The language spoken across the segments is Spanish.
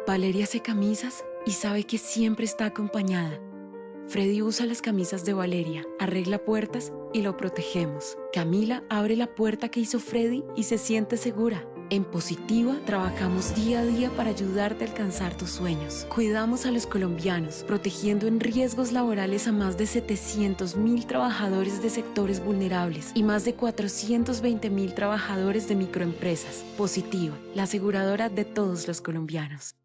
Valeria hace camisas y sabe que siempre está acompañada. Freddy usa las camisas de Valeria, arregla puertas y lo protegemos. Camila abre la puerta que hizo Freddy y se siente segura. En Positiva trabajamos día a día para ayudarte a alcanzar tus sueños. Cuidamos a los colombianos, protegiendo en riesgos laborales a más de 700.000 trabajadores de sectores vulnerables y más de 420.000 trabajadores de microempresas. Positiva, la aseguradora de todos los colombianos.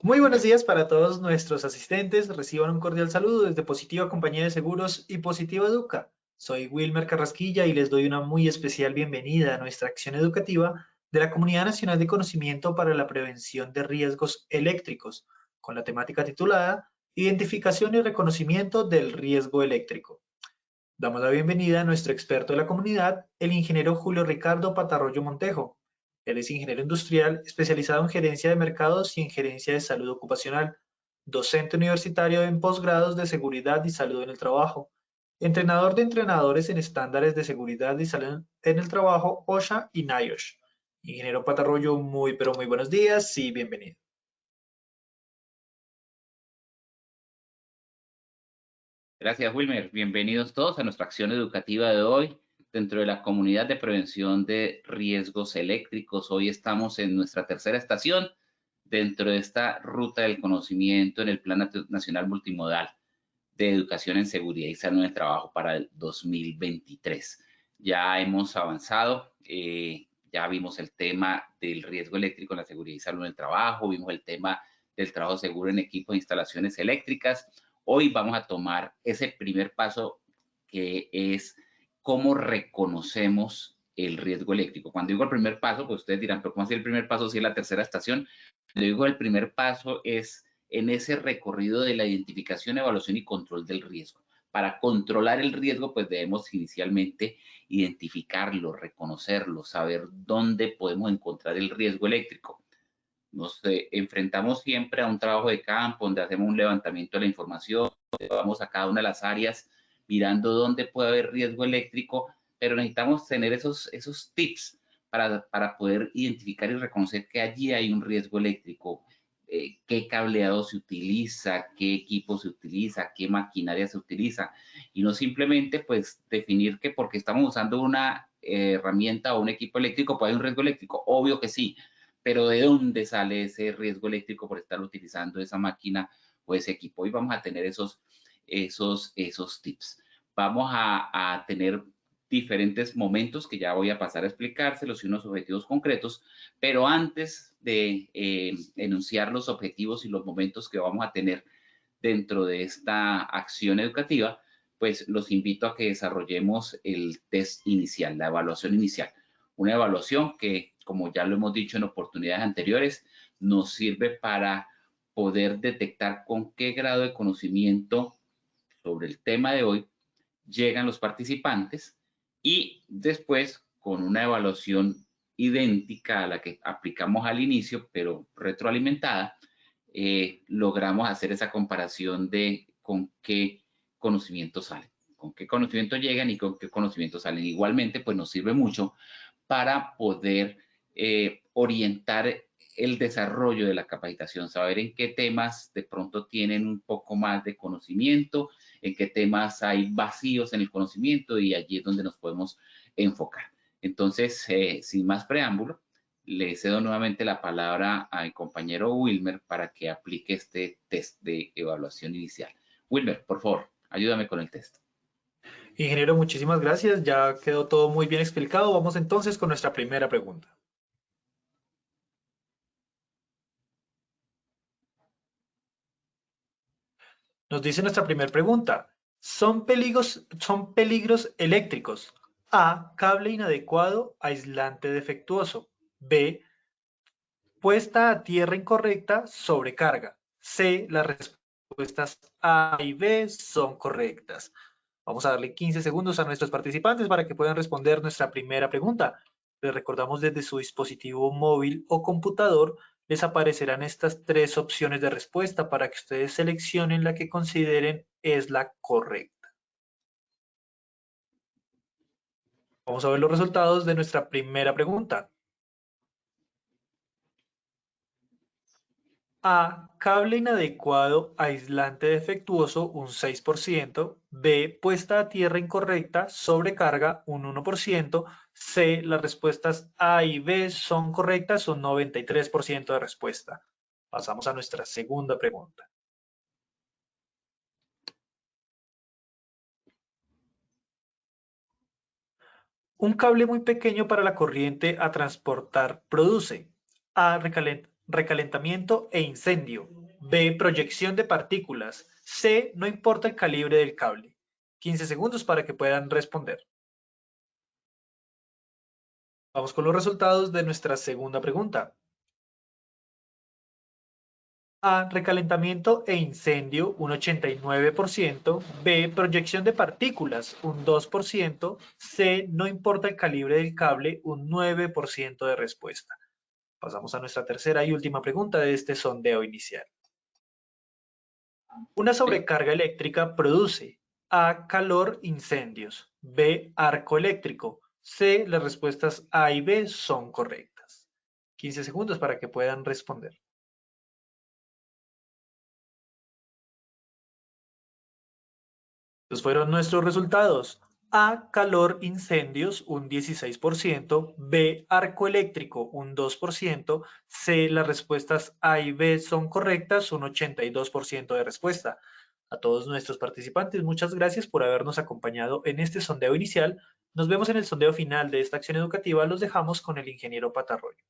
Muy buenos días para todos nuestros asistentes. Reciban un cordial saludo desde Positiva Compañía de Seguros y Positiva Educa. Soy Wilmer Carrasquilla y les doy una muy especial bienvenida a nuestra acción educativa de la Comunidad Nacional de Conocimiento para la Prevención de Riesgos Eléctricos, con la temática titulada Identificación y Reconocimiento del Riesgo Eléctrico. Damos la bienvenida a nuestro experto de la comunidad, el ingeniero Julio Ricardo Patarroyo Montejo. Él es ingeniero industrial especializado en gerencia de mercados y en gerencia de salud ocupacional, docente universitario en posgrados de seguridad y salud en el trabajo, entrenador de entrenadores en estándares de seguridad y salud en el trabajo OSHA y NIOSH. Ingeniero Patarroyo, muy pero muy buenos días y bienvenido. Gracias, Wilmer. Bienvenidos todos a nuestra acción educativa de hoy dentro de la comunidad de prevención de riesgos eléctricos. Hoy estamos en nuestra tercera estación dentro de esta ruta del conocimiento en el Plan Nacional Multimodal de Educación en Seguridad y Salud en el Trabajo para el 2023. Ya hemos avanzado, ya vimos el tema del riesgo eléctrico en la seguridad y salud en el trabajo, vimos el tema del trabajo seguro en equipos e instalaciones eléctricas. Hoy vamos a tomar ese primer paso que es cómo reconocemos el riesgo eléctrico. Cuando digo el primer paso, pues ustedes dirán, pero ¿cómo así el primer paso si es la tercera estación? Cuando digo el primer paso es en ese recorrido de la identificación, evaluación y control del riesgo. Para controlar el riesgo, pues debemos inicialmente identificarlo, reconocerlo, saber dónde podemos encontrar el riesgo eléctrico. Nos enfrentamos siempre a un trabajo de campo donde hacemos un levantamiento de la información, vamos a cada una de las áreas mirando dónde puede haber riesgo eléctrico, pero necesitamos tener esos tips para poder identificar y reconocer que allí hay un riesgo eléctrico. Qué cableado se utiliza, qué equipo se utiliza, qué maquinaria se utiliza, y no simplemente pues definir que porque estamos usando una herramienta o un equipo eléctrico puede haber un riesgo eléctrico. Obvio que sí, pero ¿de dónde sale ese riesgo eléctrico por estar utilizando esa máquina o ese equipo? Hoy vamos a tener esos tips. Vamos a tener diferentes momentos que ya voy a pasar a explicárselos y unos objetivos concretos, pero antes de enunciar los objetivos y los momentos que vamos a tener dentro de esta acción educativa, pues los invito a que desarrollemos el test inicial, la evaluación inicial. Una evaluación que, como ya lo hemos dicho en oportunidades anteriores, nos sirve para poder detectar con qué grado de conocimiento sobre el tema de hoy llegan los participantes y después con una evaluación idéntica a la que aplicamos al inicio, pero retroalimentada, logramos hacer esa comparación de con qué conocimiento salen, con qué conocimiento llegan y con qué conocimiento salen. Igualmente, pues nos sirve mucho para poder orientar el desarrollo de la capacitación, saber en qué temas de pronto tienen un poco más de conocimiento, en qué temas hay vacíos en el conocimiento y allí es donde nos podemos enfocar. Entonces, sin más preámbulo, le cedo nuevamente la palabra al compañero Wilmer para que aplique este test de evaluación inicial. Wilmer, por favor, ayúdame con el test. Ingeniero, muchísimas gracias. Ya quedó todo muy bien explicado. Vamos entonces con nuestra primera pregunta. Nos dice nuestra primera pregunta. ¿Son peligros eléctricos? A. Cable inadecuado, aislante defectuoso. B. Puesta a tierra incorrecta, sobrecarga. C. Las respuestas A y B son correctas. Vamos a darle 15 segundos a nuestros participantes para que puedan responder nuestra primera pregunta. Les recordamos desde su dispositivo móvil o computador les aparecerán estas tres opciones de respuesta para que ustedes seleccionen la que consideren es la correcta. Vamos a ver los resultados de nuestra primera pregunta. A, cable inadecuado, aislante defectuoso, un 6%. B, puesta a tierra incorrecta, sobrecarga, un 1%. C, las respuestas A y B son correctas, un 93% de respuesta. Pasamos a nuestra segunda pregunta. Un cable muy pequeño para la corriente a transportar produce A, recalentamiento e incendio. B, proyección de partículas. C, no importa el calibre del cable. 15 segundos para que puedan responder. Vamos con los resultados de nuestra segunda pregunta. A, recalentamiento e incendio, un 89%. B, proyección de partículas, un 2%. C, no importa el calibre del cable, un 9% de respuesta. Pasamos a nuestra tercera y última pregunta de este sondeo inicial. Una sobrecarga eléctrica produce A, calor, incendios. B, arco eléctrico. C, las respuestas A y B son correctas. 15 segundos para que puedan responder. Estos fueron nuestros resultados. A, calor, incendios, un 16%. B, arco eléctrico, un 2%. C, las respuestas A y B son correctas, un 82% de respuesta. A todos nuestros participantes, muchas gracias por habernos acompañado en este sondeo inicial. Nos vemos en el sondeo final de esta acción educativa. Los dejamos con el ingeniero Patarroyo.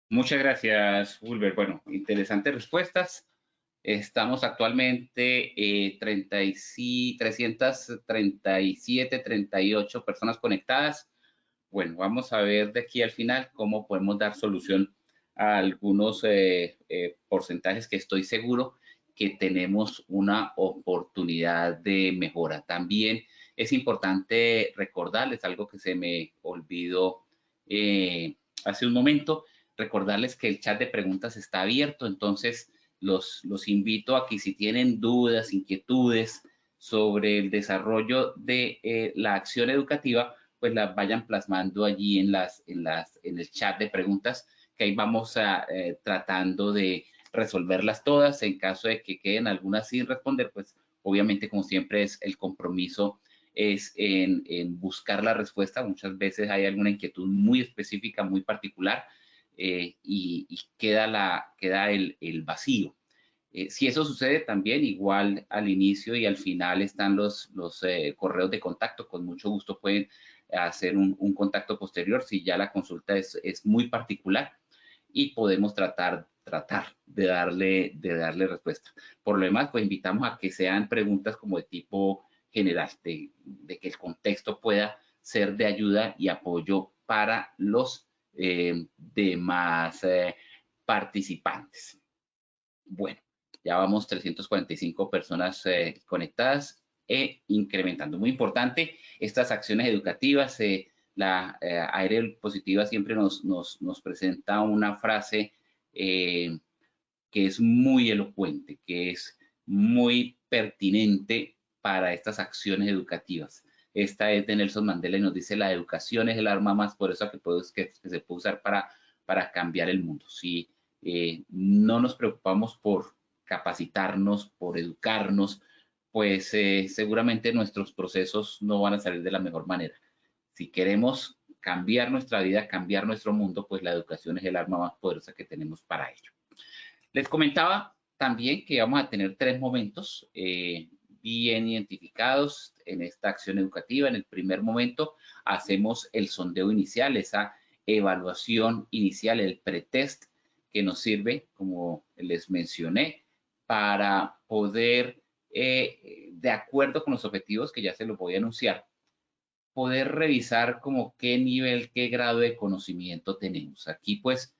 Muchas gracias, Wilber. Bueno, interesantes respuestas. Estamos actualmente 337, 38 personas conectadas. Bueno, vamos a ver de aquí al final cómo podemos dar solución a algunos porcentajes que estoy seguro que tenemos una oportunidad de mejora. También es importante recordarles algo que se me olvidó hace un momento, recordarles que el chat de preguntas está abierto, entonces los invito a que si tienen dudas, inquietudes sobre el desarrollo de la acción educativa, pues las vayan plasmando allí en el chat de preguntas, que ahí vamos tratando de resolverlas todas. En caso de que queden algunas sin responder, pues obviamente, como siempre, es el compromiso es en buscar la respuesta. Muchas veces hay alguna inquietud muy específica, muy particular, y queda el vacío. Si eso sucede, también igual al inicio y al final están los correos de contacto. Con mucho gusto pueden hacer un contacto posterior si ya la consulta es muy particular, y podemos tratar de darle respuesta. Por lo demás, pues invitamos a que sean preguntas como de tipo general, de que el contexto pueda ser de ayuda y apoyo para los demás participantes. Bueno, ya vamos 345 personas conectadas e incrementando. Muy importante, estas acciones educativas, la Aire Positiva siempre nos presenta una frase que es muy elocuente, que es muy pertinente para estas acciones educativas. Esta es de Nelson Mandela y nos dice: la educación es el arma más poderosa que se puede usar para cambiar el mundo. Si no nos preocupamos por capacitarnos, por educarnos, pues seguramente nuestros procesos no van a salir de la mejor manera. Si queremos cambiar nuestra vida, cambiar nuestro mundo, pues la educación es el arma más poderosa que tenemos para ello. Les comentaba también que vamos a tener 3 momentos bien identificados en esta acción educativa. En el primer momento hacemos el sondeo inicial, esa evaluación inicial, el pretest, que nos sirve, como les mencioné, para poder, de acuerdo con los objetivos que ya se los voy a anunciar, poder revisar como qué nivel, qué grado de conocimiento tenemos. Aquí pues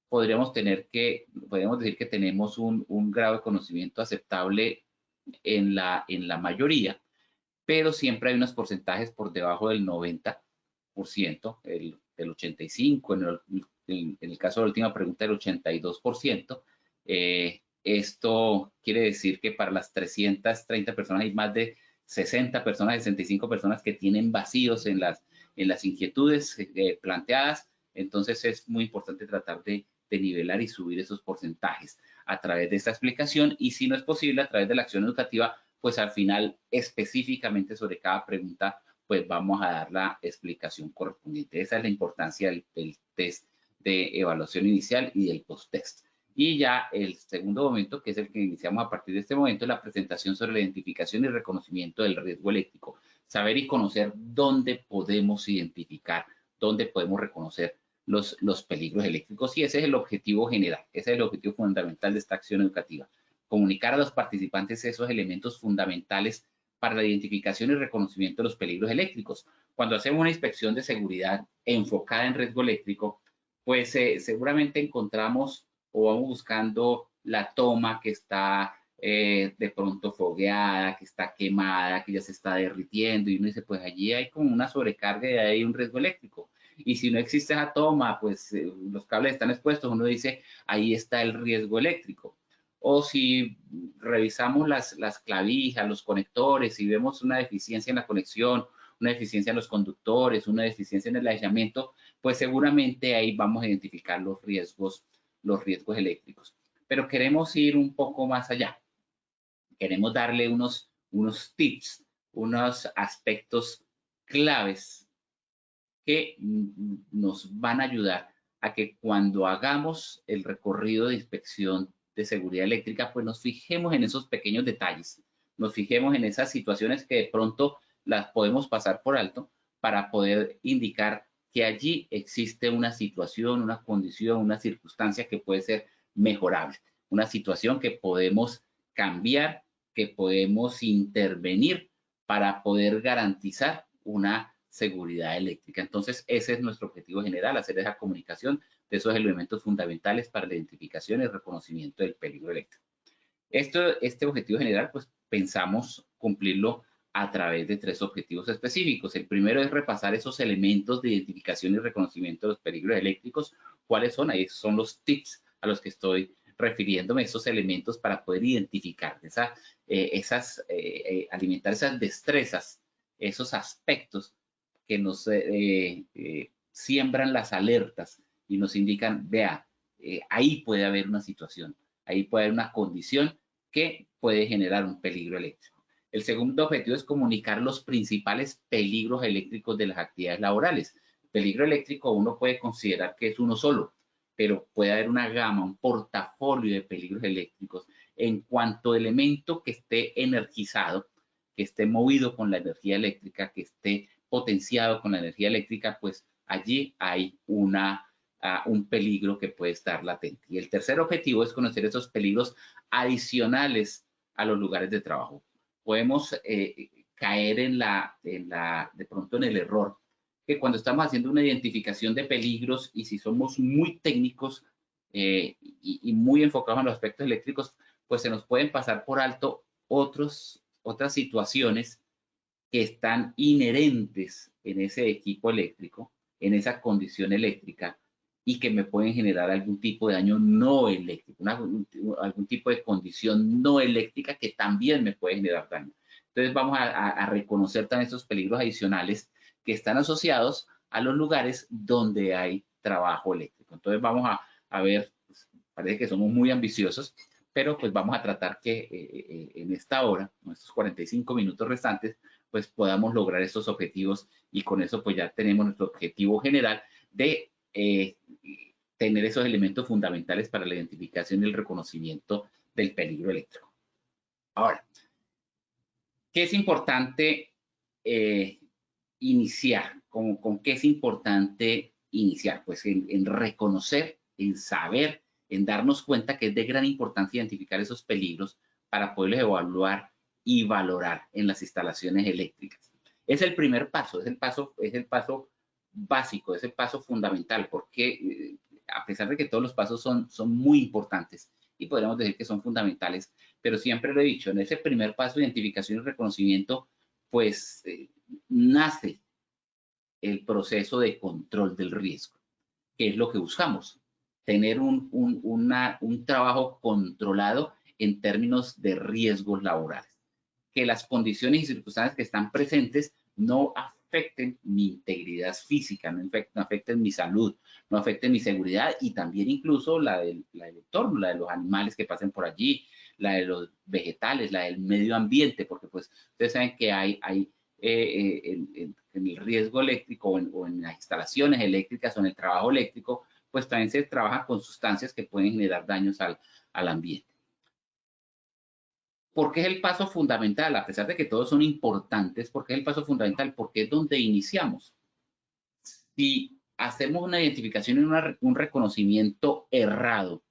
podríamos decir que tenemos un grado de conocimiento aceptable en la mayoría, pero siempre hay unos porcentajes por debajo del 90%, el 85%, en el caso de la última pregunta el 82%. Esto quiere decir que para las 330 personas hay más de 60 personas, 65 personas que tienen vacíos en en las inquietudes planteadas. Entonces es muy importante tratar de nivelar y subir esos porcentajes a través de esta explicación, y si no es posible a través de la acción educativa, pues al final específicamente sobre cada pregunta pues vamos a dar la explicación correspondiente. Esa es la importancia del test de evaluación inicial y del post-test. Y ya el segundo momento, que es el que iniciamos a partir de este momento, es la presentación sobre la identificación y reconocimiento del riesgo eléctrico. Saber y conocer dónde podemos identificar, dónde podemos reconocer los peligros eléctricos, y ese es el objetivo general, ese es el objetivo fundamental de esta acción educativa. Comunicar a los participantes esos elementos fundamentales para la identificación y reconocimiento de los peligros eléctricos. Cuando hacemos una inspección de seguridad enfocada en riesgo eléctrico, pues seguramente encontramos o vamos buscando la toma que está de pronto fogueada, que está quemada, que ya se está derritiendo, y uno dice, pues allí hay como una sobrecarga y hay un riesgo eléctrico. Y si no existe esa toma, pues los cables están expuestos, uno dice, ahí está el riesgo eléctrico. O si revisamos las clavijas, los conectores, y vemos una deficiencia en la conexión, una deficiencia en los conductores, una deficiencia en el aislamiento, pues seguramente ahí vamos a identificar los riesgos eléctricos. Pero queremos ir un poco más allá. Queremos darle unos tips, unos aspectos claves que nos van a ayudar a que cuando hagamos el recorrido de inspección de seguridad eléctrica, pues nos fijemos en esos pequeños detalles, nos fijemos en esas situaciones que de pronto las podemos pasar por alto para poder indicar que allí existe una situación, una condición, una circunstancia que puede ser mejorable, una situación que podemos cambiar, que podemos intervenir para poder garantizar una seguridad eléctrica. Entonces, ese es nuestro objetivo general, hacer esa comunicación de esos elementos fundamentales para la identificación y reconocimiento del peligro eléctrico. Este objetivo general, pues pensamos cumplirlo a través de 3 objetivos específicos. El primero es repasar esos elementos de identificación y reconocimiento de los peligros eléctricos. ¿Cuáles son? Ahí son los tips a los que estoy refiriéndome, esos elementos para poder identificar, alimentar esas destrezas, esos aspectos que nos siembran las alertas y nos indican, vea, ahí puede haber una situación, ahí puede haber una condición que puede generar un peligro eléctrico. El segundo objetivo es comunicar los principales peligros eléctricos de las actividades laborales. El peligro eléctrico uno puede considerar que es uno solo, pero puede haber una gama, un portafolio de peligros eléctricos en cuanto elemento que esté energizado, que esté movido con la energía eléctrica, que esté potenciado con la energía eléctrica, pues allí hay un peligro que puede estar latente. Y el tercer objetivo es conocer esos peligros adicionales a los lugares de trabajo. Podemos caer de pronto en el error que cuando estamos haciendo una identificación de peligros, y si somos muy técnicos y muy enfocados en los aspectos eléctricos, pues se nos pueden pasar por alto otras situaciones que están inherentes en ese equipo eléctrico, en esa condición eléctrica, y que me pueden generar algún tipo de daño no eléctrico, algún tipo de condición no eléctrica que también me puede generar daño. Entonces vamos a reconocer también estos peligros adicionales que están asociados a los lugares donde hay trabajo eléctrico. Entonces vamos a ver, pues, parece que somos muy ambiciosos, pero pues vamos a tratar que en esta hora, en estos 45 minutos restantes, pues podamos lograr estos objetivos, y con eso pues ya tenemos nuestro objetivo general de tener esos elementos fundamentales para la identificación y el reconocimiento del peligro eléctrico. Ahora, ¿qué es importante iniciar? ¿Con qué es importante iniciar? Pues en reconocer, en saber, en darnos cuenta que es de gran importancia identificar esos peligros para poderlos evaluar y valorar en las instalaciones eléctricas. Es el primer paso, es el paso básico, es el paso fundamental, porque a pesar de que todos los pasos son muy importantes y podríamos decir que son fundamentales, pero siempre lo he dicho, en ese primer paso de identificación y reconocimiento, pues nace el proceso de control del riesgo, que es lo que buscamos, tener un trabajo controlado en términos de riesgos laborales, que las condiciones y circunstancias que están presentes no afecten mi integridad física, no afecten mi salud, no afecten mi seguridad y también incluso la del entorno, la de los animales que pasen por allí, la de los vegetales, la del medio ambiente, porque pues ustedes saben que hay en el riesgo eléctrico o en las instalaciones eléctricas o en el trabajo eléctrico, pues también se trabaja con sustancias que pueden generar daños al ambiente. ¿Por qué es el paso fundamental? A pesar de que todos son importantes, ¿por qué es el paso fundamental? Porque es donde iniciamos. Si hacemos una identificación y un reconocimiento errado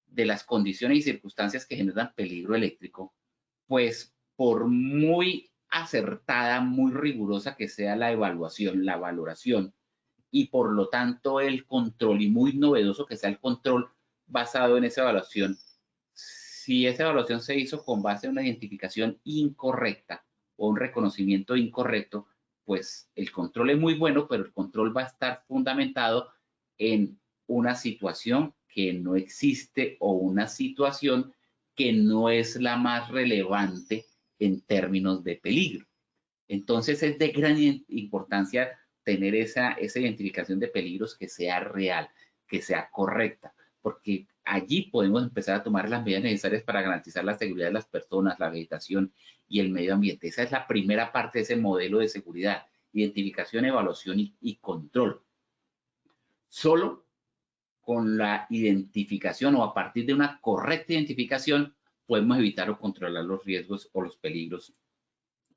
de las condiciones y circunstancias que generan peligro eléctrico, pues por muy acertada, muy rigurosa que sea la evaluación, la valoración, y por lo tanto el control, y muy novedoso que sea el control basado en esa evaluación, si esa evaluación se hizo con base en una identificación incorrecta o un reconocimiento incorrecto, pues el control es muy bueno, pero el control va a estar fundamentado en una situación que no existe o una situación que no es la más relevante en términos de peligro. Entonces es de gran importancia tener esa identificación de peligros que sea real, que sea correcta, porque allí podemos empezar a tomar las medidas necesarias para garantizar la seguridad de las personas, la vegetación y el medio ambiente. Esa es la primera parte de ese modelo de seguridad: identificación, evaluación y control. Solo con la identificación o a partir de una correcta identificación podemos evitar o controlar los riesgos o los peligros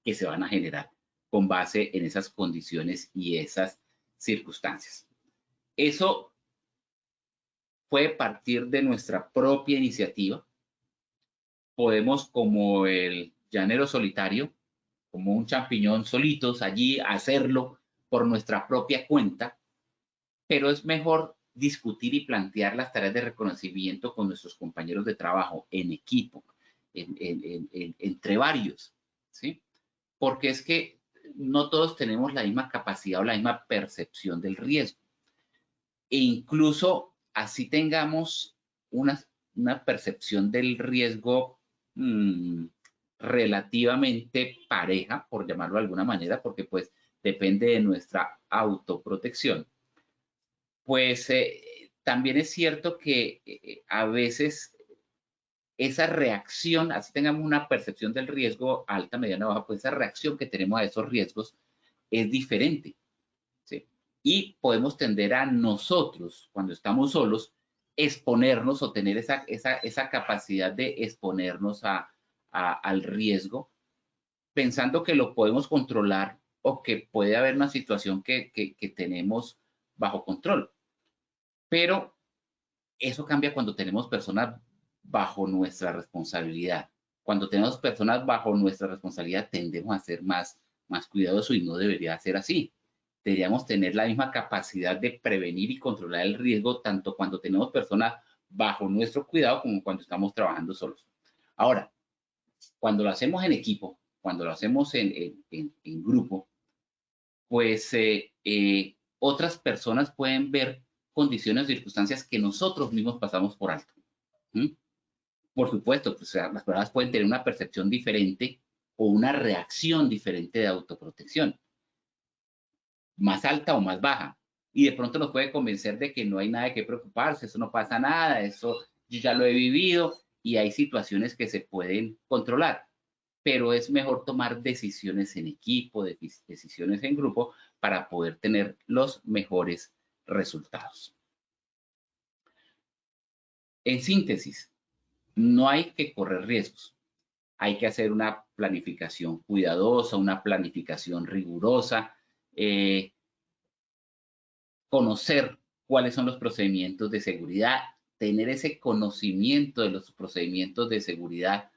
que se van a generar con base en esas condiciones y esas circunstancias. Eso puede partir de nuestra propia iniciativa. Podemos, como el llanero solitario, como un champiñón solitos, allí hacerlo por nuestra propia cuenta, pero es mejor discutir y plantear las tareas de reconocimiento con nuestros compañeros de trabajo, en equipo, entre varios, ¿sí? Porque es que no todos tenemos la misma capacidad o la misma percepción del riesgo. E incluso así tengamos una percepción del riesgo relativamente pareja, por llamarlo de alguna manera, porque pues depende de nuestra autoprotección. Pues también es cierto que a veces esa reacción, así tengamos una percepción del riesgo alta, mediana, baja, pues esa reacción que tenemos a esos riesgos es diferente, ¿sí? Y podemos tender a nosotros, cuando estamos solos, exponernos o tener esa capacidad de exponernos al riesgo, pensando que lo podemos controlar o que puede haber una situación que tenemos bajo control. Pero eso cambia cuando tenemos personas bajo nuestra responsabilidad. Cuando tenemos personas bajo nuestra responsabilidad tendemos a ser más cuidadosos y no debería ser así. Deberíamos tener la misma capacidad de prevenir y controlar el riesgo tanto cuando tenemos personas bajo nuestro cuidado como cuando estamos trabajando solos. Ahora, cuando lo hacemos en equipo, cuando lo hacemos en grupo, pues otras personas pueden ver condiciones o circunstancias que nosotros mismos pasamos por alto. Por supuesto, pues, las personas pueden tener una percepción diferente o una reacción diferente de autoprotección, más alta o más baja, y de pronto nos puede convencer de que no hay nada de qué preocuparse, eso no pasa nada, eso yo ya lo he vivido y hay situaciones que se pueden controlar, pero es mejor tomar decisiones en equipo, decisiones en grupo para poder tener los mejores resultados. En síntesis, no hay que correr riesgos. Hay que hacer una planificación cuidadosa, una planificación rigurosa, conocer cuáles son los procedimientos de seguridad, tener ese conocimiento de los procedimientos de seguridad,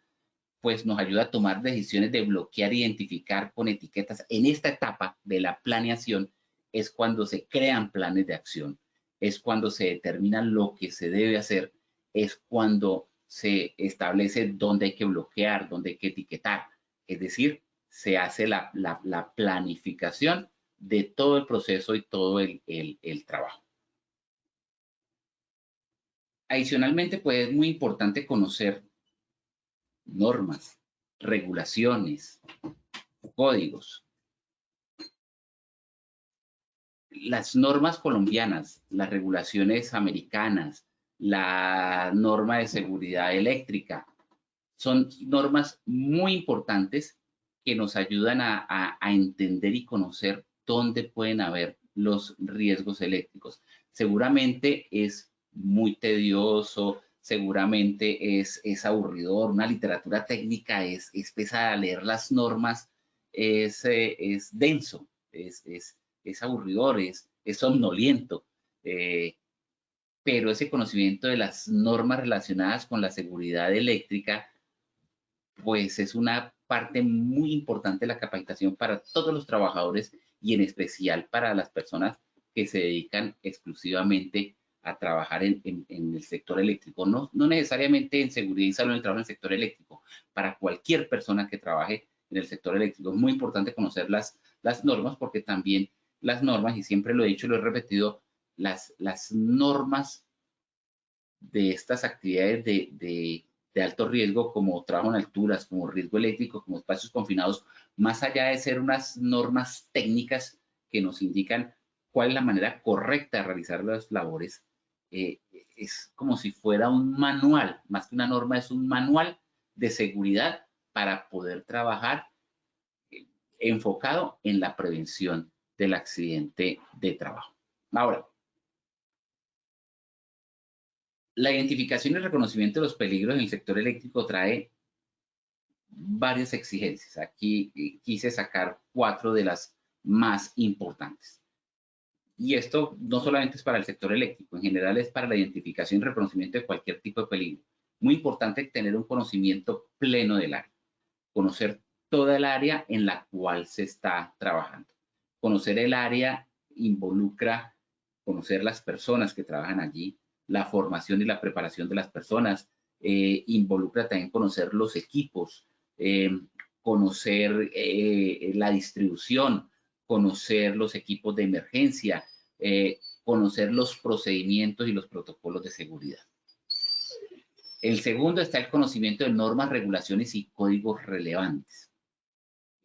pues nos ayuda a tomar decisiones de bloquear e identificar con etiquetas. En esta etapa de la planeación es cuando se crean planes de acción, es cuando se determina lo que se debe hacer, es cuando se establece dónde hay que bloquear, dónde hay que etiquetar. Es decir, se hace la planificación de todo el proceso y todo el trabajo. Adicionalmente, pues es muy importante conocer normas, regulaciones, códigos. las normas colombianas, las regulaciones americanas, la norma de seguridad eléctrica, son normas muy importantes que nos ayudan a entender y conocer dónde pueden haber los riesgos eléctricos. Seguramente es muy tedioso, seguramente es aburridor, una literatura técnica es pesada, leer las normas es denso, es aburridor, es somnoliento, pero ese conocimiento de las normas relacionadas con la seguridad eléctrica pues es una parte muy importante de la capacitación para todos los trabajadores y en especial para las personas que se dedican exclusivamente a trabajar en el sector eléctrico, no necesariamente en seguridad y salud en el trabajo en el sector eléctrico, para cualquier persona que trabaje en el sector eléctrico. Es muy importante conocer las normas porque también las normas, y siempre lo he dicho y lo he repetido, las normas de estas actividades de alto riesgo, como trabajo en alturas, como riesgo eléctrico, como espacios confinados, más allá de ser unas normas técnicas que nos indican cuál es la manera correcta de realizar las labores, es como si fuera un manual, más que una norma, es un manual de seguridad para poder trabajar enfocado en la prevención del accidente de trabajo. Ahora, la identificación y reconocimiento de los peligros en el sector eléctrico trae varias exigencias. Aquí quise sacar 4 de las más importantes. Y esto no solamente es para el sector eléctrico, en general es para la identificación y reconocimiento de cualquier tipo de peligro. Muy importante tener un conocimiento pleno del área, conocer toda el área en la cual se está trabajando. Conocer el área involucra conocer las personas que trabajan allí, la formación y la preparación de las personas, involucra también conocer los equipos, conocer la distribución, conocer los equipos de emergencia, conocer los procedimientos y los protocolos de seguridad. El segundo está el conocimiento de normas, regulaciones y códigos relevantes.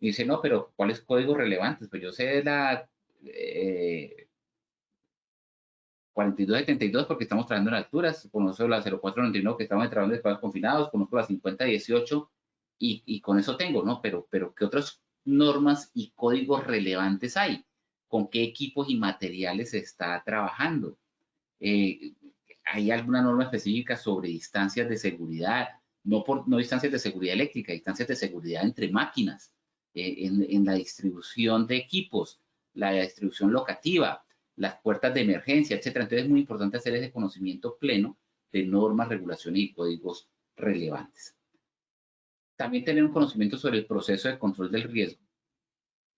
Y dice, no, pero ¿cuáles códigos relevantes? Pues yo sé de la 4272 porque estamos trabajando en alturas, conozco la 0491 que estamos trabajando en espacios confinados, conozco la 5018 y con eso tengo, ¿no? Pero ¿qué otras normas y códigos relevantes hay? ¿Con qué equipos y materiales se está trabajando? ¿Hay alguna norma específica sobre distancias de seguridad? No distancias de seguridad eléctrica, distancias de seguridad entre máquinas, en la distribución de equipos, la distribución locativa, las puertas de emergencia, etcétera. Entonces es muy importante hacer ese conocimiento pleno de normas, regulaciones y códigos relevantes. También tener un conocimiento sobre el proceso de control del riesgo.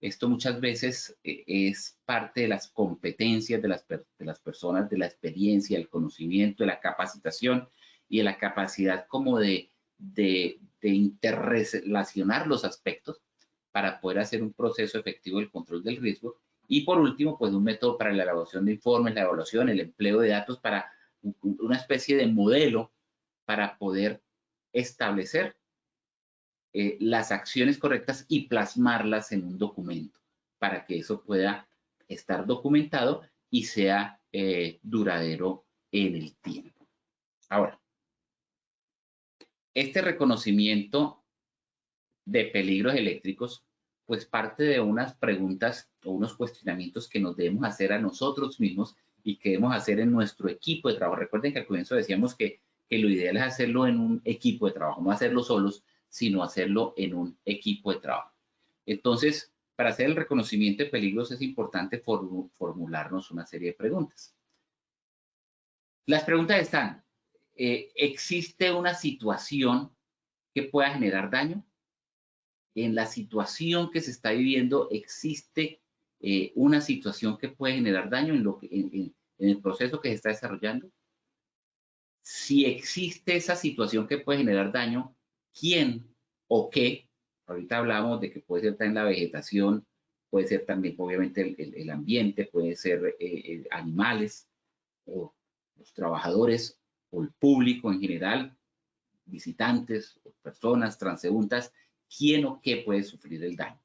Esto muchas veces es parte de las competencias de las personas, de la experiencia, el conocimiento, de la capacitación y de la capacidad como de interrelacionar los aspectos para poder hacer un proceso efectivo del control del riesgo. Y por último, pues un método para la elaboración de informes, la evaluación, el empleo de datos para una especie de modelo para poder establecer las acciones correctas y plasmarlas en un documento para que eso pueda estar documentado y sea duradero en el tiempo. Ahora, este reconocimiento de peligros eléctricos pues parte de unas preguntas o unos cuestionamientos que nos debemos hacer a nosotros mismos y que debemos hacer en nuestro equipo de trabajo. Recuerden que al comienzo decíamos que lo ideal es hacerlo en un equipo de trabajo, no hacerlo solos, sino hacerlo en un equipo de trabajo. Entonces, para hacer el reconocimiento de peligros es importante formularnos una serie de preguntas. Las preguntas están, ¿existe una situación que pueda generar daño? En la situación que se está viviendo, ¿existe una situación que puede generar daño en el proceso que se está desarrollando? Si existe esa situación que puede generar daño, ¿quién o qué? Ahorita hablábamos de que puede ser también la vegetación, puede ser también obviamente el ambiente, puede ser animales o los trabajadores o el público en general, visitantes o personas transeúntas, ¿quién o qué puede sufrir el daño?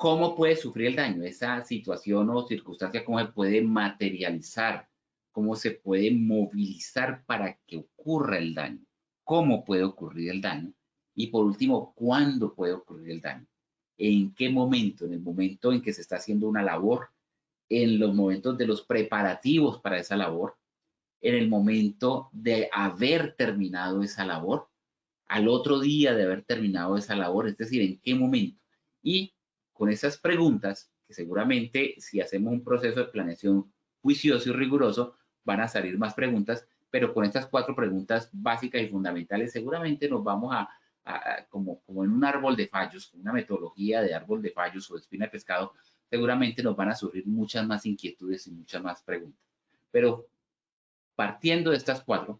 ¿Cómo puede sufrir el daño? Esa situación o circunstancia, ¿cómo se puede materializar? ¿Cómo se puede movilizar para que ocurra el daño? ¿Cómo puede ocurrir el daño? Y por último, ¿cuándo puede ocurrir el daño? ¿En qué momento? En el momento en que se está haciendo una labor, en los momentos de los preparativos para esa labor, en el momento de haber terminado esa labor, al otro día de haber terminado esa labor, es decir, en qué momento. Y con esas preguntas, que seguramente si hacemos un proceso de planeación juicioso y riguroso, van a salir más preguntas, pero con estas 4 preguntas básicas y fundamentales, seguramente nos vamos como en un árbol de fallos, con una metodología de árbol de fallos o de espina de pescado, seguramente nos van a surgir muchas más inquietudes y muchas más preguntas. Pero partiendo de estas 4,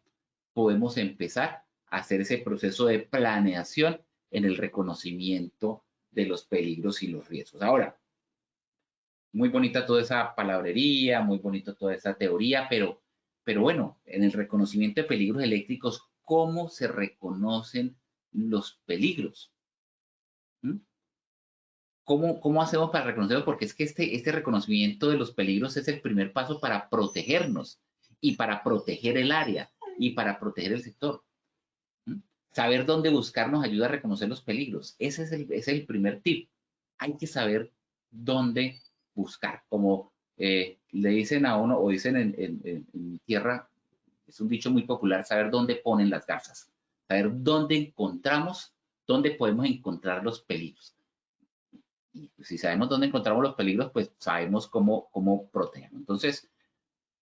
podemos empezar a hacer ese proceso de planeación en el reconocimiento de los peligros y los riesgos. Ahora, muy bonita toda esa palabrería, muy bonito toda esa teoría, pero bueno, en el reconocimiento de peligros eléctricos, ¿cómo se reconocen los peligros? ¿Mm? ¿Cómo hacemos para reconocerlos? Porque es que este reconocimiento de los peligros es el primer paso para protegernos y para proteger el área y para proteger el sector. Saber dónde buscar nos ayuda a reconocer los peligros. Ese es el primer tip. Hay que saber dónde buscar. Como le dicen a uno, o dicen en mi tierra, es un dicho muy popular, saber dónde ponen las garzas. Saber dónde podemos encontrar los peligros. Y si sabemos dónde encontramos los peligros, pues sabemos cómo protegernos. Entonces,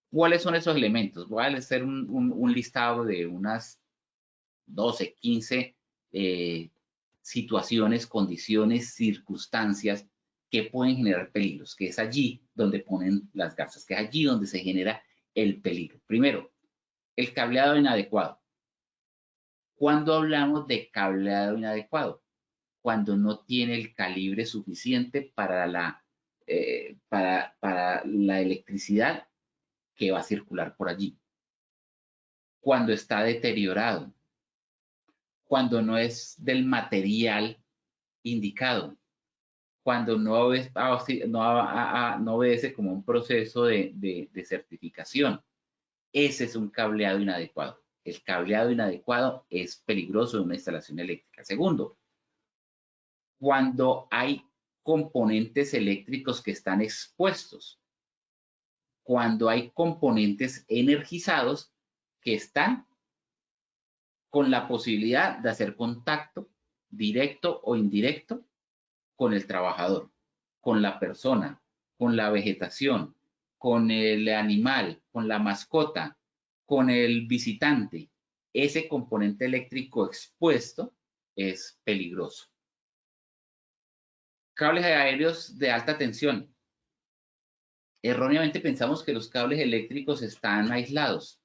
¿cuáles son esos elementos? Voy a hacer un listado de unas 12, 15 situaciones, condiciones, circunstancias que pueden generar peligros, que es allí donde ponen las garzas, que es allí donde se genera el peligro. Primero, el cableado inadecuado. ¿Cuándo hablamos de cableado inadecuado? Cuando no tiene el calibre suficiente para para la electricidad que va a circular por allí. Cuando está deteriorado, cuando no es del material indicado, cuando no obedece como un proceso de certificación. Ese es un cableado inadecuado. El cableado inadecuado es peligroso en una instalación eléctrica. Segundo, cuando hay componentes eléctricos que están expuestos, cuando hay componentes energizados que están con la posibilidad de hacer contacto directo o indirecto con el trabajador, con la persona, con la vegetación, con el animal, con la mascota, con el visitante. Ese componente eléctrico expuesto es peligroso. Cables aéreos de alta tensión. Erróneamente pensamos que los cables eléctricos están aislados,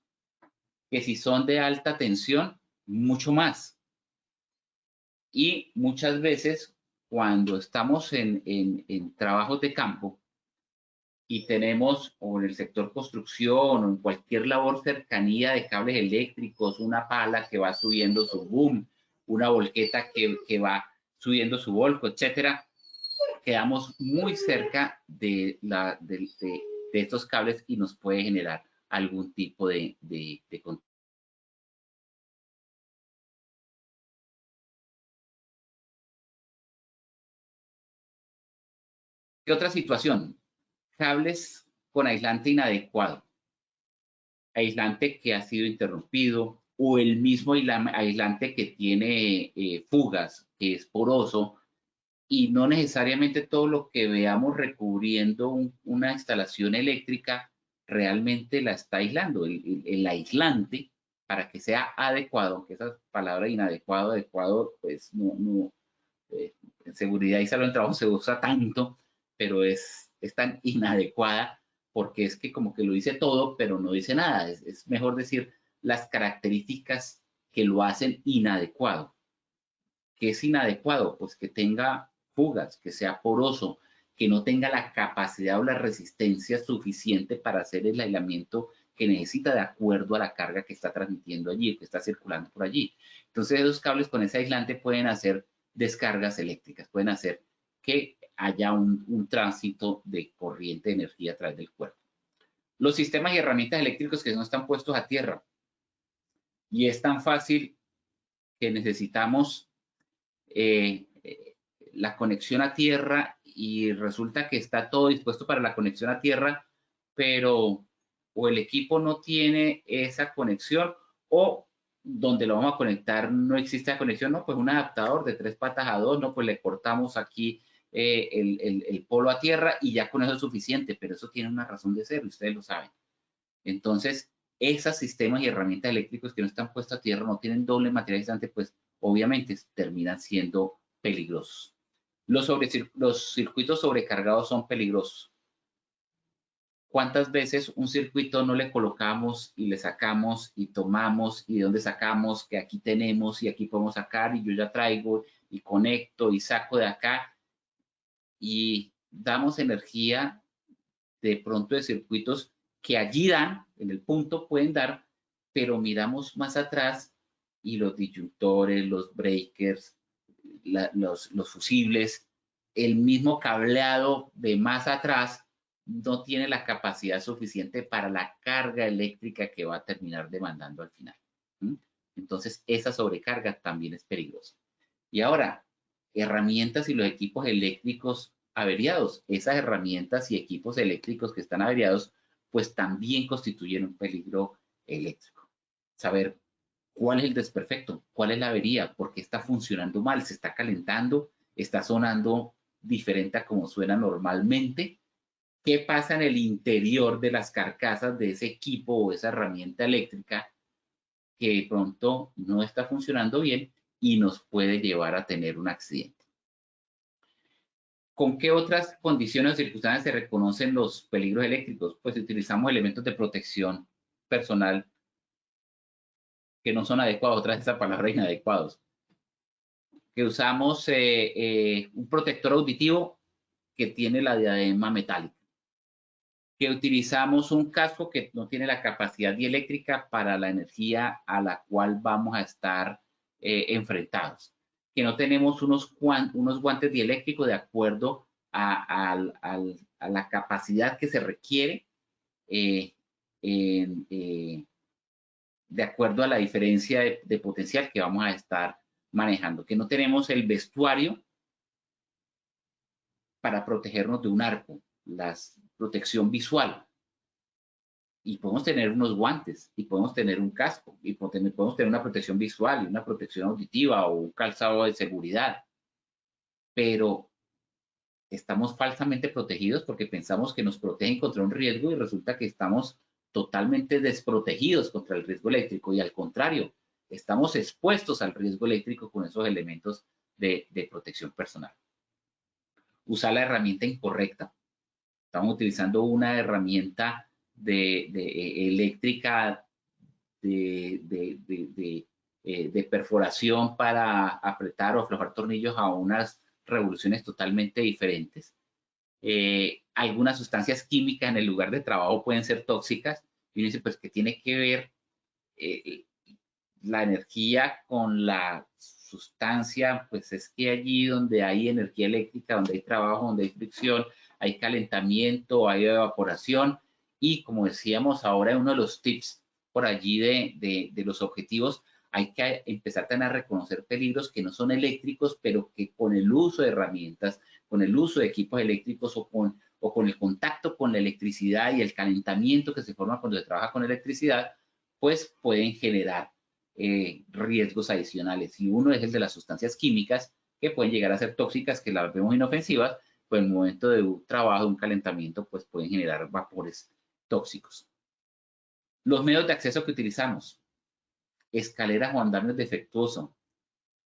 que si son de alta tensión, mucho más. Y muchas veces cuando estamos en trabajos de campo y tenemos, o en el sector construcción o en cualquier labor cercanía de cables eléctricos, una pala que va subiendo su boom, una volqueta que va subiendo su volco, etcétera, quedamos muy cerca de estos cables y nos puede generar algún tipo de contacto. ¿Qué otra situación? Cables con aislante inadecuado. Aislante que ha sido interrumpido o el mismo aislante que tiene fugas, que es poroso, y no necesariamente todo lo que veamos recubriendo una instalación eléctrica realmente la está aislando. El aislante, para que sea adecuado, aunque esa palabra inadecuado, adecuado, pues en seguridad y salud en trabajo se usa tanto, pero es tan inadecuada porque es que como que lo dice todo, pero no dice nada. Es mejor decir las características que lo hacen inadecuado. ¿Qué es inadecuado? Pues que tenga fugas, que sea poroso, que no tenga la capacidad o la resistencia suficiente para hacer el aislamiento que necesita de acuerdo a la carga que está transmitiendo allí, que está circulando por allí. Entonces esos cables con ese aislante pueden hacer descargas eléctricas, pueden hacer que haya un tránsito de corriente de energía a través del cuerpo. Los sistemas y herramientas eléctricos que no están puestos a tierra. Y es tan fácil que necesitamos la conexión a tierra y resulta que está todo dispuesto para la conexión a tierra, pero o el equipo no tiene esa conexión o donde lo vamos a conectar no existe la conexión, no, pues un adaptador de 3 patas a 2, no, pues le cortamos aquí el polo a tierra y ya con eso es suficiente, pero eso tiene una razón de ser, ustedes lo saben. Entonces, esos sistemas y herramientas eléctricos que no están puestos a tierra, no tienen doble material aislante, pues obviamente terminan siendo peligrosos. Los circuitos sobrecargados son peligrosos. ¿Cuántas veces un circuito no le colocamos y le sacamos y tomamos y de dónde sacamos que aquí tenemos y aquí podemos sacar y yo ya traigo y conecto y saco de acá y damos energía de pronto de circuitos que allí dan, en el punto pueden dar, pero miramos más atrás y los disyuntores, los breakers, los fusibles, el mismo cableado de más atrás no tiene la capacidad suficiente para la carga eléctrica que va a terminar demandando al final. Entonces, esa sobrecarga también es peligrosa. Y ahora, herramientas y los equipos eléctricos averiados. Esas herramientas y equipos eléctricos que están averiados, pues también constituyen un peligro eléctrico. Saber cuál es el desperfecto, cuál es la avería, por qué está funcionando mal, se está calentando, está sonando diferente a como suena normalmente. ¿Qué pasa en el interior de las carcasas de ese equipo o esa herramienta eléctrica que de pronto no está funcionando bien y nos puede llevar a tener un accidente? ¿Con qué otras condiciones o circunstancias se reconocen los peligros eléctricos? Pues utilizamos elementos de protección personal que no son adecuados, tras esa palabra inadecuados. Que usamos un protector auditivo que tiene la diadema metálica. Que utilizamos un casco que no tiene la capacidad dieléctrica para la energía a la cual vamos a estar enfrentados. Que no tenemos unos guantes dieléctricos de acuerdo a la capacidad que se requiere de acuerdo a la diferencia de potencial que vamos a estar manejando. Que no tenemos el vestuario para protegernos de un arco, la protección visual. Y podemos tener unos guantes, y podemos tener un casco, y podemos tener una protección visual, y una protección auditiva, o un calzado de seguridad. Pero estamos falsamente protegidos porque pensamos que nos protegen contra un riesgo y resulta que estamos totalmente desprotegidos contra el riesgo eléctrico y al contrario, estamos expuestos al riesgo eléctrico con esos elementos de protección personal. Usar la herramienta incorrecta. Estamos utilizando una herramienta eléctrica de perforación para apretar o aflojar tornillos a unas revoluciones totalmente diferentes. Algunas sustancias químicas en el lugar de trabajo pueden ser tóxicas y uno dice, pues, ¿qué tiene que ver la energía con la sustancia? Pues es que allí donde hay energía eléctrica, donde hay trabajo, donde hay fricción, hay calentamiento, hay evaporación y como decíamos ahora, uno de los tips por allí de los objetivos, hay que empezar a reconocer peligros que no son eléctricos, pero que con el uso de herramientas, con el uso de equipos eléctricos o con el contacto con la electricidad y el calentamiento que se forma cuando se trabaja con electricidad, pues pueden generar riesgos adicionales. Y uno es el de las sustancias químicas que pueden llegar a ser tóxicas, que las vemos inofensivas, pues en el momento de un trabajo, un calentamiento, pues pueden generar vapores tóxicos. Los medios de acceso que utilizamos. Escaleras o andamios defectuosos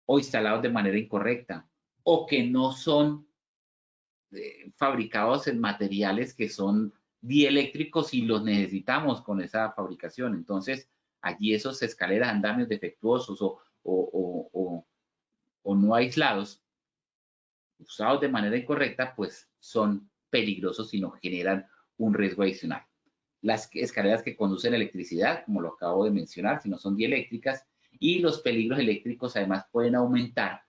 o instalados de manera incorrecta o que no son fabricados en materiales que son dieléctricos y los necesitamos con esa fabricación. Entonces, allí esos escaleras, andamios defectuosos o no aislados, usados de manera incorrecta, pues son peligrosos y nos generan un riesgo adicional. Las escaleras que conducen electricidad, como lo acabo de mencionar, si no son dieléctricas, y los peligros eléctricos además pueden aumentar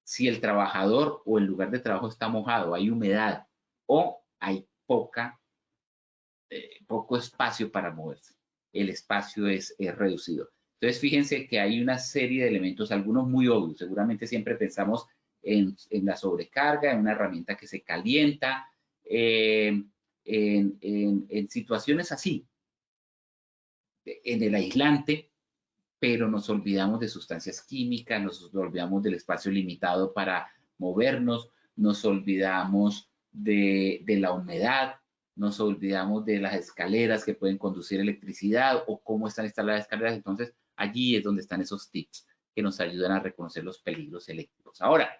si el trabajador o el lugar de trabajo está mojado, hay humedad o hay poco espacio para moverse. El espacio es reducido. Entonces, fíjense que hay una serie de elementos, algunos muy obvios. Seguramente siempre pensamos en la sobrecarga, en una herramienta que se calienta, en situaciones así, en el aislante, pero nos olvidamos de sustancias químicas, nos olvidamos del espacio limitado para movernos, nos olvidamos de la humedad, nos olvidamos de las escaleras que pueden conducir electricidad o cómo están instaladas las escaleras. Entonces, allí es donde están esos tips que nos ayudan a reconocer los peligros eléctricos. Ahora,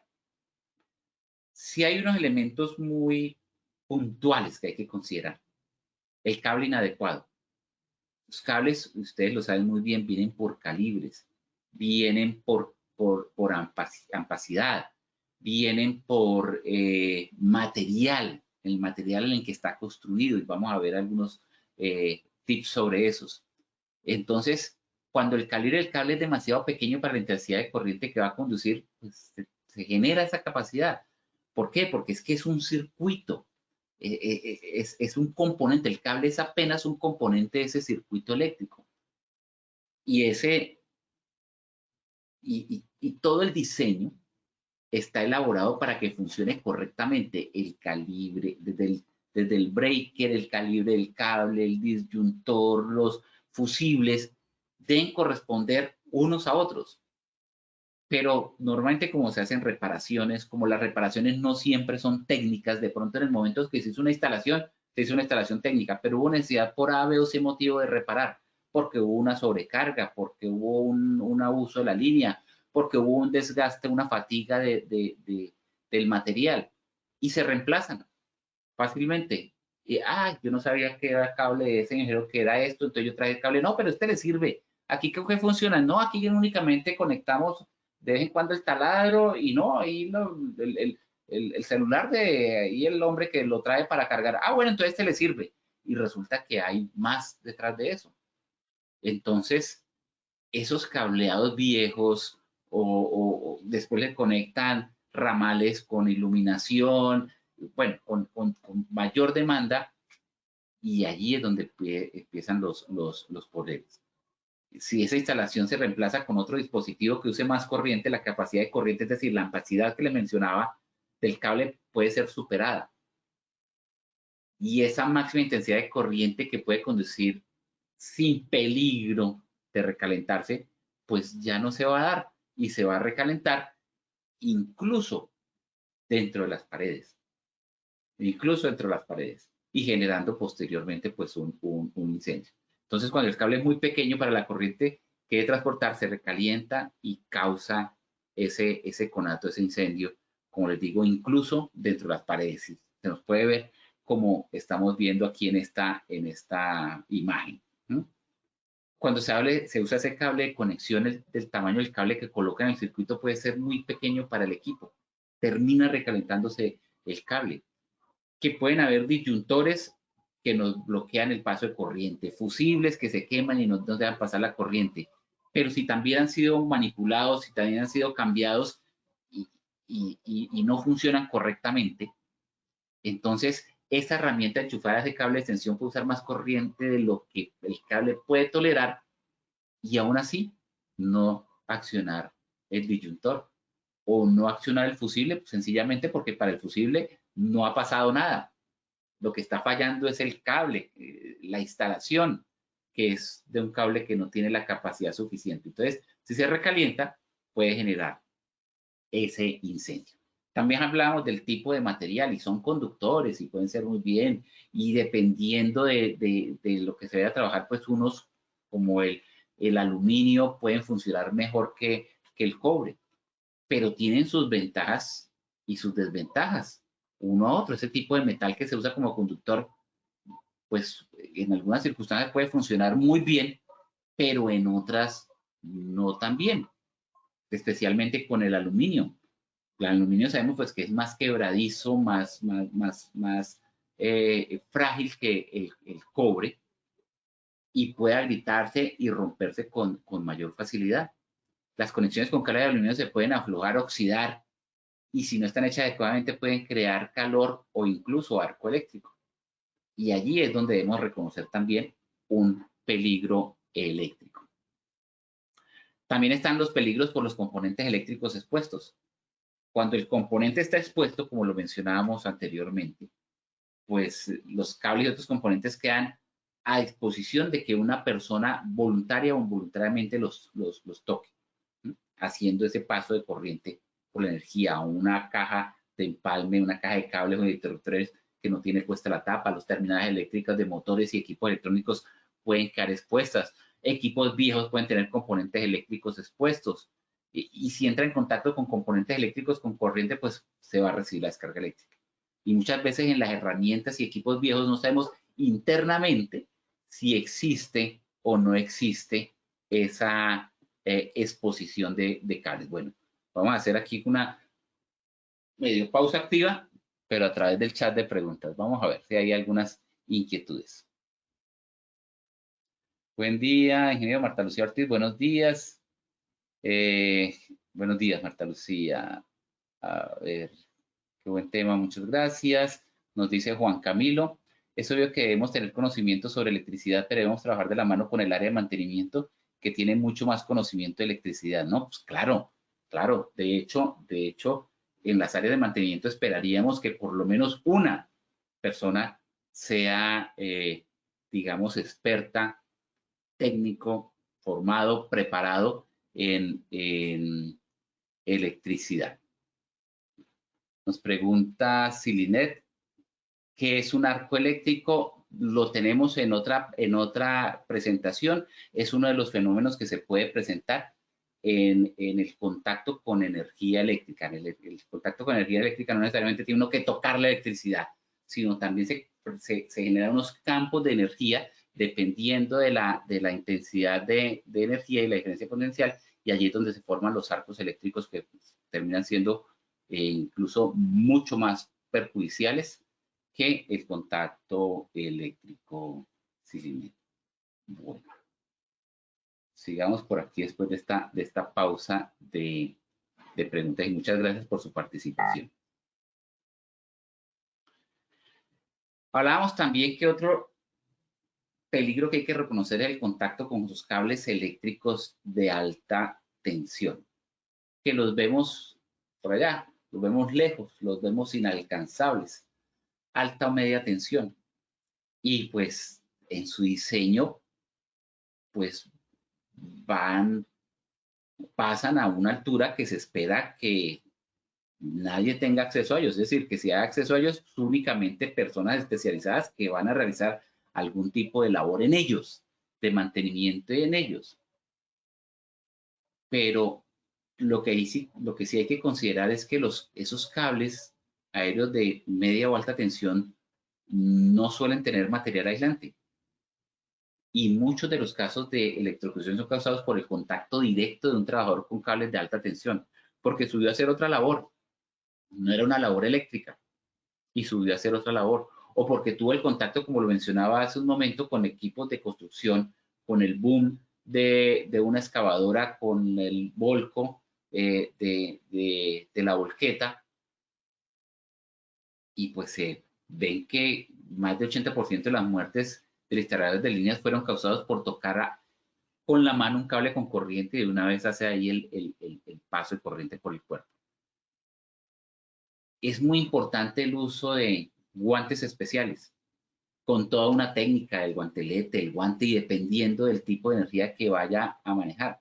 si hay unos elementos muy puntuales que hay que considerar. El cable inadecuado. Los cables, ustedes lo saben muy bien, vienen por calibres, vienen por ampacidad, vienen por material, el material en el que está construido, y vamos a ver algunos tips sobre esos. Entonces, cuando el calibre del cable es demasiado pequeño para la intensidad de corriente que va a conducir, pues, se genera esa capacidad. ¿Por qué? Porque es que es un circuito. Es un componente, el cable es apenas un componente de ese circuito eléctrico. Y todo el diseño está elaborado para que funcione correctamente. El calibre, desde el breaker, el calibre del cable, el disyuntor, los fusibles, deben corresponder unos a otros. Pero normalmente como se hacen reparaciones, como las reparaciones no siempre son técnicas, de pronto en el momento que se hizo una instalación técnica, pero hubo necesidad por A, B o C motivo de reparar, porque hubo una sobrecarga, porque hubo un abuso de la línea, porque hubo un desgaste, una fatiga del material, y se reemplazan fácilmente. Yo no sabía que era cable de ese ingeniero, que era esto, entonces yo traje el cable. No, pero este le sirve. Aquí creo que funciona. No, aquí únicamente conectamos de vez en cuando el taladro y no, ahí el celular de ahí el hombre que lo trae para cargar. Bueno, entonces este le sirve. Y resulta que hay más detrás de eso. Entonces, esos cableados viejos o después le conectan ramales con iluminación, bueno, con mayor demanda, y allí es donde empiezan los problemas. Si esa instalación se reemplaza con otro dispositivo que use más corriente, la capacidad de corriente, es decir, la amplitud que le mencionaba del cable, puede ser superada. Y esa máxima intensidad de corriente que puede conducir sin peligro de recalentarse, pues ya no se va a dar y se va a recalentar incluso dentro de las paredes. Y generando posteriormente pues un incendio. Entonces, cuando el cable es muy pequeño para la corriente que debe transportar, se recalienta y causa ese conato, ese incendio, como les digo, incluso dentro de las paredes. Se nos puede ver como estamos viendo aquí en esta imagen. Cuando se usa ese cable de conexión, del tamaño del cable que coloca en el circuito puede ser muy pequeño para el equipo. Termina recalentándose el cable. Que pueden haber disyuntores que nos bloquean el paso de corriente, fusibles que se queman y no nos dejan pasar la corriente. Pero si también han sido manipulados, si también han sido cambiados y no funcionan correctamente, entonces esta herramienta enchufada de cable de extensión puede usar más corriente de lo que el cable puede tolerar y aún así no accionar el disyuntor o no accionar el fusible, pues sencillamente porque para el fusible no ha pasado nada. Lo que está fallando es el cable, la instalación, que es de un cable que no tiene la capacidad suficiente. Entonces, si se recalienta, puede generar ese incendio. También hablábamos del tipo de material y son conductores y pueden ser muy bien. Y dependiendo de lo que se vaya a trabajar, pues unos como el aluminio pueden funcionar mejor que el cobre, pero tienen sus ventajas y sus desventajas. Uno a otro, ese tipo de metal que se usa como conductor, pues en algunas circunstancias puede funcionar muy bien, pero en otras no tan bien, especialmente con el aluminio. El aluminio sabemos pues que es más quebradizo, más frágil que el cobre y puede agrietarse y romperse con mayor facilidad. Las conexiones con cable de aluminio se pueden aflojar, oxidar y si no están hechas adecuadamente pueden crear calor o incluso arco eléctrico. Y allí es donde debemos reconocer también un peligro eléctrico. También están los peligros por los componentes eléctricos expuestos. Cuando el componente está expuesto, como lo mencionábamos anteriormente, pues los cables y otros componentes quedan a disposición de que una persona voluntaria o involuntariamente los toque, haciendo ese paso de corriente por la energía, o una caja de empalme, una caja de cables o de interruptores que no tiene puesta la tapa, los terminales eléctricos de motores y equipos electrónicos pueden quedar expuestas, equipos viejos pueden tener componentes eléctricos expuestos, y si entra en contacto con componentes eléctricos con corriente, pues se va a recibir la descarga eléctrica. Y muchas veces en las herramientas y equipos viejos no sabemos internamente si existe o no existe esa exposición de cables. Bueno, vamos a hacer aquí una medio pausa activa, pero a través del chat de preguntas. Vamos a ver si hay algunas inquietudes. Buen día, ingeniero Marta Lucía Ortiz. Buenos días. Buenos días, Marta Lucía. A ver, qué buen tema, muchas gracias. Nos dice Juan Camilo. Es obvio que debemos tener conocimiento sobre electricidad, pero debemos trabajar de la mano con el área de mantenimiento, que tiene mucho más conocimiento de electricidad, ¿no? Pues claro, claro. De hecho, en las áreas de mantenimiento esperaríamos que por lo menos una persona sea, digamos, experta, técnico, formado, preparado en electricidad. Nos pregunta Silinet, ¿qué es un arco eléctrico? Lo tenemos en otra presentación. Es uno de los fenómenos que se puede presentar en el contacto con energía eléctrica. El contacto con energía eléctrica no necesariamente tiene uno que tocar la electricidad, sino también se generan unos campos de energía dependiendo de la intensidad de energía y la diferencia potencial, y allí es donde se forman los arcos eléctricos que terminan siendo incluso mucho más perjudiciales que el contacto eléctrico cilíndrico. Bueno, sigamos por aquí después de esta pausa de preguntas, y muchas gracias por su participación. Hablábamos también que otro peligro que hay que reconocer es el contacto con los cables eléctricos de alta tensión, que los vemos por allá, los vemos lejos, los vemos inalcanzables, alta o media tensión, y pues en su diseño pues pasan a una altura que se espera que nadie tenga acceso a ellos, es decir, que si hay acceso a ellos, únicamente personas especializadas que van a realizar algún tipo de labor en ellos, de mantenimiento en ellos. Pero lo que sí hay que considerar es que esos cables aéreos de media o alta tensión no suelen tener material aislante. Y muchos de los casos de electrocución son causados por el contacto directo de un trabajador con cables de alta tensión, porque subió a hacer otra labor, no era una labor eléctrica, y subió a hacer otra labor, o porque tuvo el contacto, como lo mencionaba hace un momento, con equipos de construcción, con el boom de una excavadora, con el volco de la volqueta, y pues se ven que más del 80% de las muertes de instaladores de líneas fueron causados por tocar con la mano un cable con corriente, y de una vez hace ahí el paso de corriente por el cuerpo. Es muy importante el uso de guantes especiales, con toda una técnica del guantelete, el guante, y dependiendo del tipo de energía que vaya a manejar.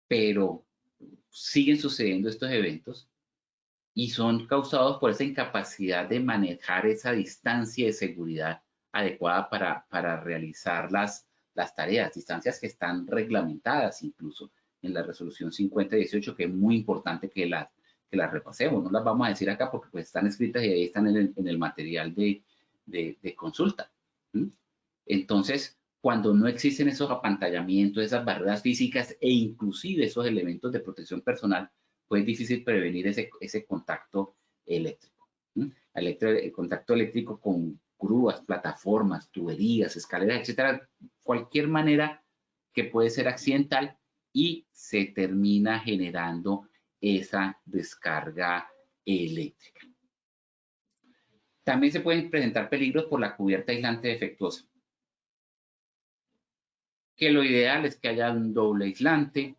Pero siguen sucediendo estos eventos y son causados por esa incapacidad de manejar esa distancia de seguridad adecuada para realizar las tareas, distancias que están reglamentadas incluso en la resolución 5018, que es muy importante que las repasemos. No las vamos a decir acá porque pues están escritas y ahí están en el material de consulta. Entonces, cuando no existen esos apantallamientos, esas barreras físicas e inclusive esos elementos de protección personal, pues es difícil prevenir ese contacto eléctrico. El contacto eléctrico con grúas, plataformas, tuberías, escaleras, etcétera, cualquier manera que puede ser accidental, y se termina generando esa descarga eléctrica. También se pueden presentar peligros por la cubierta aislante defectuosa, que lo ideal es que haya un doble aislante,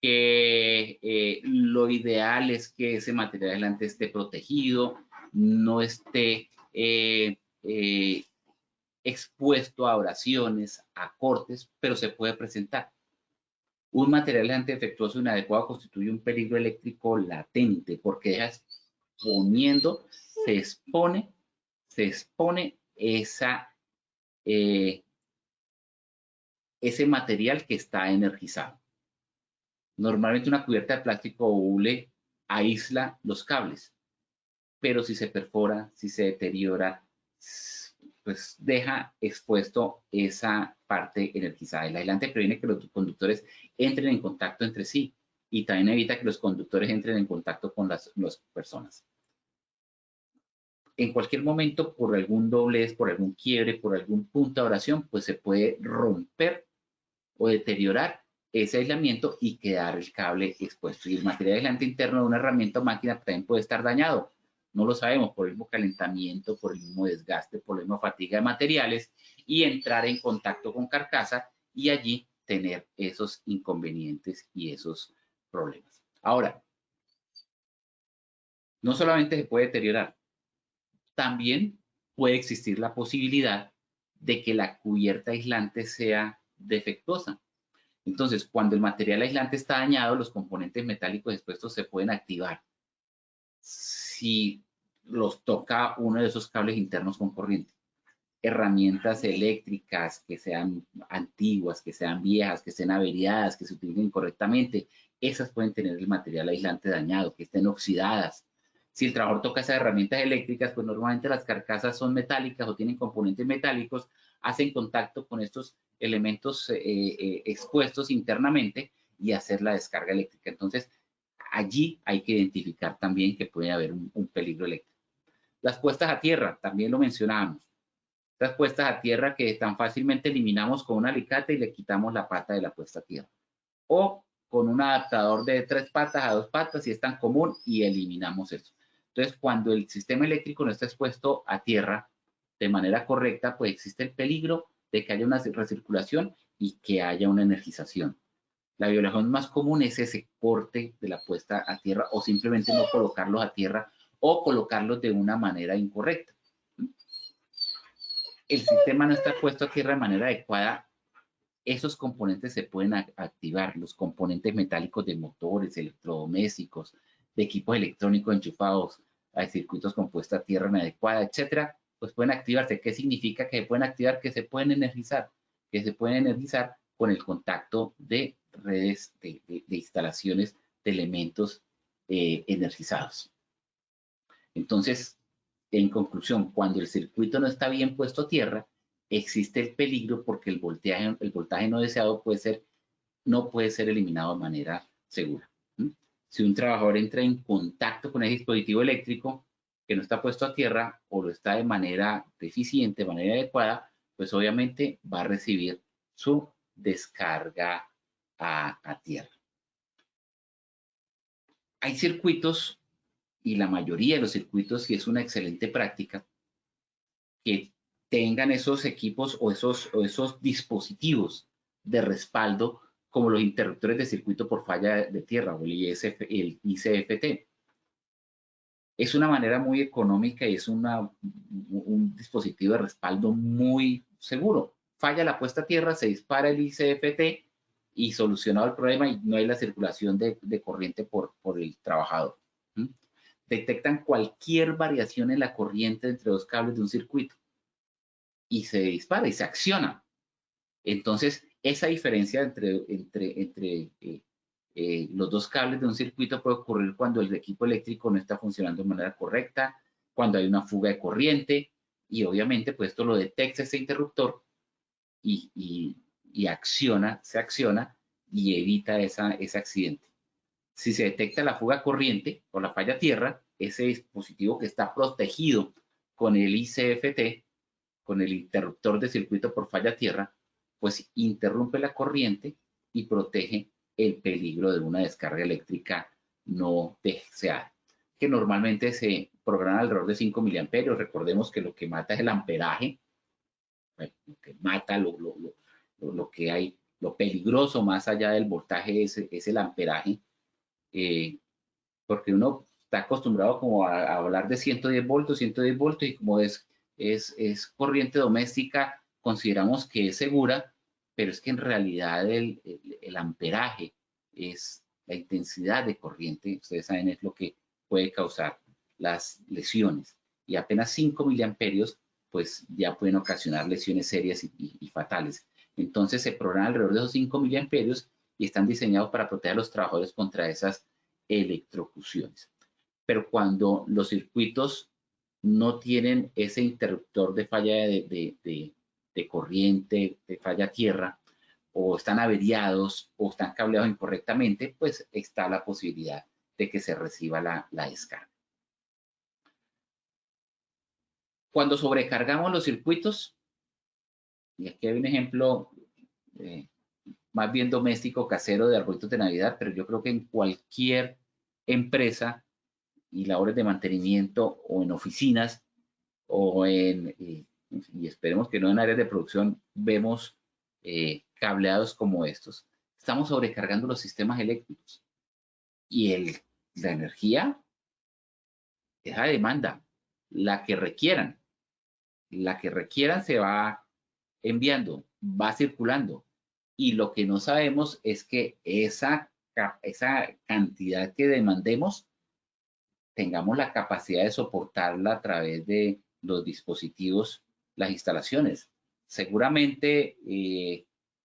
que lo ideal es que ese material aislante esté protegido, no esté expuesto a abrasiones, a cortes, pero se puede presentar. Un material aislante defectuoso inadecuado constituye un peligro eléctrico latente porque deja exponiendo, se expone ese material que está energizado. Normalmente una cubierta de plástico o hule aísla los cables, pero si se perfora, si se deteriora, pues deja expuesto esa parte energizada. El aislante previene que los conductores entren en contacto entre sí y también evita que los conductores entren en contacto con las personas. En cualquier momento, por algún doblez, por algún quiebre, por algún punto de abrasión, pues se puede romper o deteriorar ese aislamiento y quedar el cable expuesto. Y el material aislante interno de una herramienta o máquina también puede estar dañado. No lo sabemos por el mismo calentamiento, por el mismo desgaste, por la misma fatiga de materiales y entrar en contacto con carcasa y allí tener esos inconvenientes y esos problemas. Ahora, no solamente se puede deteriorar, también puede existir la posibilidad de que la cubierta aislante sea defectuosa. Entonces, cuando el material aislante está dañado, los componentes metálicos expuestos se pueden activar si los toca uno de esos cables internos con corriente. Herramientas eléctricas que sean antiguas, que sean viejas, que estén averiadas, que se utilicen incorrectamente, esas pueden tener el material aislante dañado, que estén oxidadas. Si el trabajador toca esas herramientas eléctricas, pues normalmente las carcasas son metálicas o tienen componentes metálicos, hacen contacto con estos elementos expuestos internamente y hacer la descarga eléctrica. Entonces, allí hay que identificar también que puede haber un peligro eléctrico. Las puestas a tierra, también lo mencionábamos. Estas puestas a tierra que tan fácilmente eliminamos con un alicate y le quitamos la pata de la puesta a tierra. O con un adaptador de 3 patas a 2 patas, si es tan común, y eliminamos eso. Entonces, cuando el sistema eléctrico no está expuesto a tierra de manera correcta, pues existe el peligro de que haya una recirculación y que haya una energización. La violación más común es ese corte de la puesta a tierra o simplemente no colocarlos a tierra o colocarlos de una manera incorrecta. El sistema no está puesto a tierra de manera adecuada, esos componentes se pueden activar, los componentes metálicos de motores, electrodomésticos, de equipos electrónicos enchufados a circuitos con puesta a tierra inadecuada, etcétera, pues pueden activarse. ¿Qué significa que se pueden activar? Que se pueden energizar, con el contacto de redes de instalaciones de elementos energizados. Entonces, en conclusión, cuando el circuito no está bien puesto a tierra, existe el peligro porque el voltaje no deseado no puede ser eliminado de manera segura. Si un trabajador entra en contacto con el dispositivo eléctrico que no está puesto a tierra o lo está de manera deficiente, de manera adecuada, pues obviamente va a recibir su descarga a tierra. Hay circuitos, y la mayoría de los circuitos, y es una excelente práctica, que tengan esos equipos o esos dispositivos de respaldo como los interruptores de circuito por falla de tierra o el ICFT. Es una manera muy económica y es un dispositivo de respaldo muy seguro. Falla la puesta a tierra, se dispara el ICFT y solucionado el problema y no hay la circulación de corriente por el trabajador. Detectan cualquier variación en la corriente entre dos cables de un circuito y se dispara y se acciona. Entonces, esa diferencia entre los dos cables de un circuito puede ocurrir cuando el equipo eléctrico no está funcionando de manera correcta, cuando hay una fuga de corriente y obviamente pues esto lo detecta este interruptor y se acciona y evita ese accidente. Si se detecta la fuga de corriente o la falla a tierra, ese dispositivo que está protegido con el ICFT, con el interruptor de circuito por falla a tierra, pues interrumpe la corriente y protege el peligro de una descarga eléctrica no deseada, que normalmente se programa alrededor de 5 miliamperios. Recordemos que lo que mata es el amperaje, lo que mata, lo que hay, lo peligroso más allá del voltaje es el amperaje, porque uno está acostumbrado como a hablar de 110 voltios, y como es corriente doméstica, consideramos que es segura, pero es que en realidad el amperaje es la intensidad de corriente, ustedes saben, es lo que puede causar las lesiones. Y apenas 5 miliamperios, pues ya pueden ocasionar lesiones serias y fatales. Entonces se programan alrededor de esos 5 miliamperios y están diseñados para proteger a los trabajadores contra esas electrocuciones. Pero cuando los circuitos no tienen ese interruptor de falla de corriente, de falla tierra, o están averiados o están cableados incorrectamente, pues está la posibilidad de que se reciba la descarga. Cuando sobrecargamos los circuitos, y aquí hay un ejemplo más bien doméstico, casero, de arbolitos de Navidad, pero yo creo que en cualquier empresa y labores de mantenimiento o en oficinas o y esperemos que no en áreas de producción, vemos cableados como estos. Estamos sobrecargando los sistemas eléctricos y la energía es la demanda, la que requieran se va enviando, va circulando, y lo que no sabemos es que esa cantidad que demandemos tengamos la capacidad de soportarla a través de los dispositivos, las instalaciones. Seguramente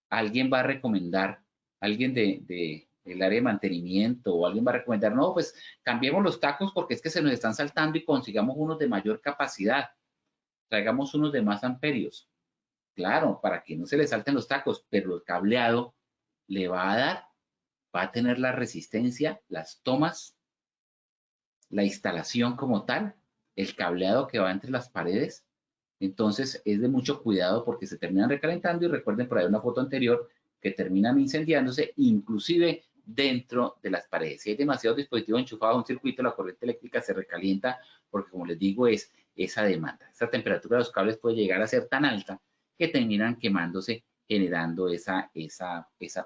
alguien va a recomendar, alguien del área de mantenimiento o alguien va a recomendar, no, pues cambiemos los tacos porque es que se nos están saltando y consigamos unos de mayor capacidad, traigamos unos de más amperios. Claro, para que no se le salten los tacos, pero el cableado le va a dar, va a tener la resistencia, las tomas, la instalación como tal, el cableado que va entre las paredes. Entonces es de mucho cuidado porque se terminan recalentando y recuerden por ahí una foto anterior que terminan incendiándose inclusive dentro de las paredes. Si hay demasiados dispositivos enchufados a un circuito, la corriente eléctrica se recalienta porque, como les digo, es esa demanda. Esta temperatura de los cables puede llegar a ser tan alta que terminan quemándose, generando esa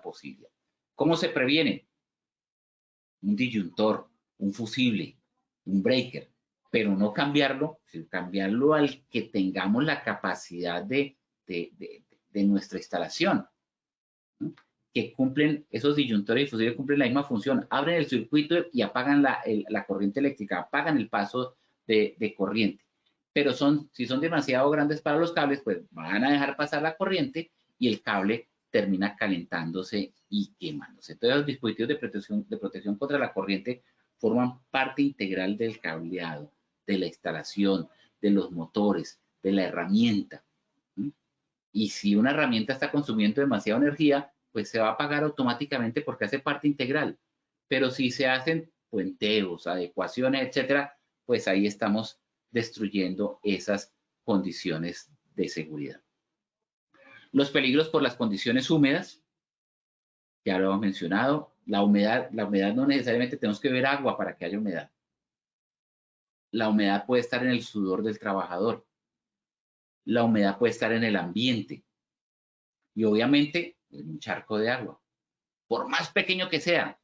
posibilidad. ¿Cómo se previene? Un disyuntor, un fusible, un breaker, pero no cambiarlo, sino cambiarlo al que tengamos la capacidad de nuestra instalación, ¿no? Que cumplen, esos disyuntores y fusibles cumplen la misma función, abren el circuito y apagan la corriente eléctrica, apagan el paso de corriente. Pero si son demasiado grandes para los cables, pues van a dejar pasar la corriente y el cable termina calentándose y quemándose. Entonces los dispositivos de protección contra la corriente forman parte integral del cableado, de la instalación, de los motores, de la herramienta. Y si una herramienta está consumiendo demasiada energía, pues se va a apagar automáticamente porque hace parte integral. Pero si se hacen puenteos, adecuaciones, etcétera, pues ahí estamos destruyendo esas condiciones de seguridad. Los peligros por las condiciones húmedas, ya lo hemos mencionado. La humedad no necesariamente tenemos que ver agua para que haya humedad. La humedad puede estar en el sudor del trabajador. La humedad puede estar en el ambiente. Y obviamente en un charco de agua. Por más pequeño que sea,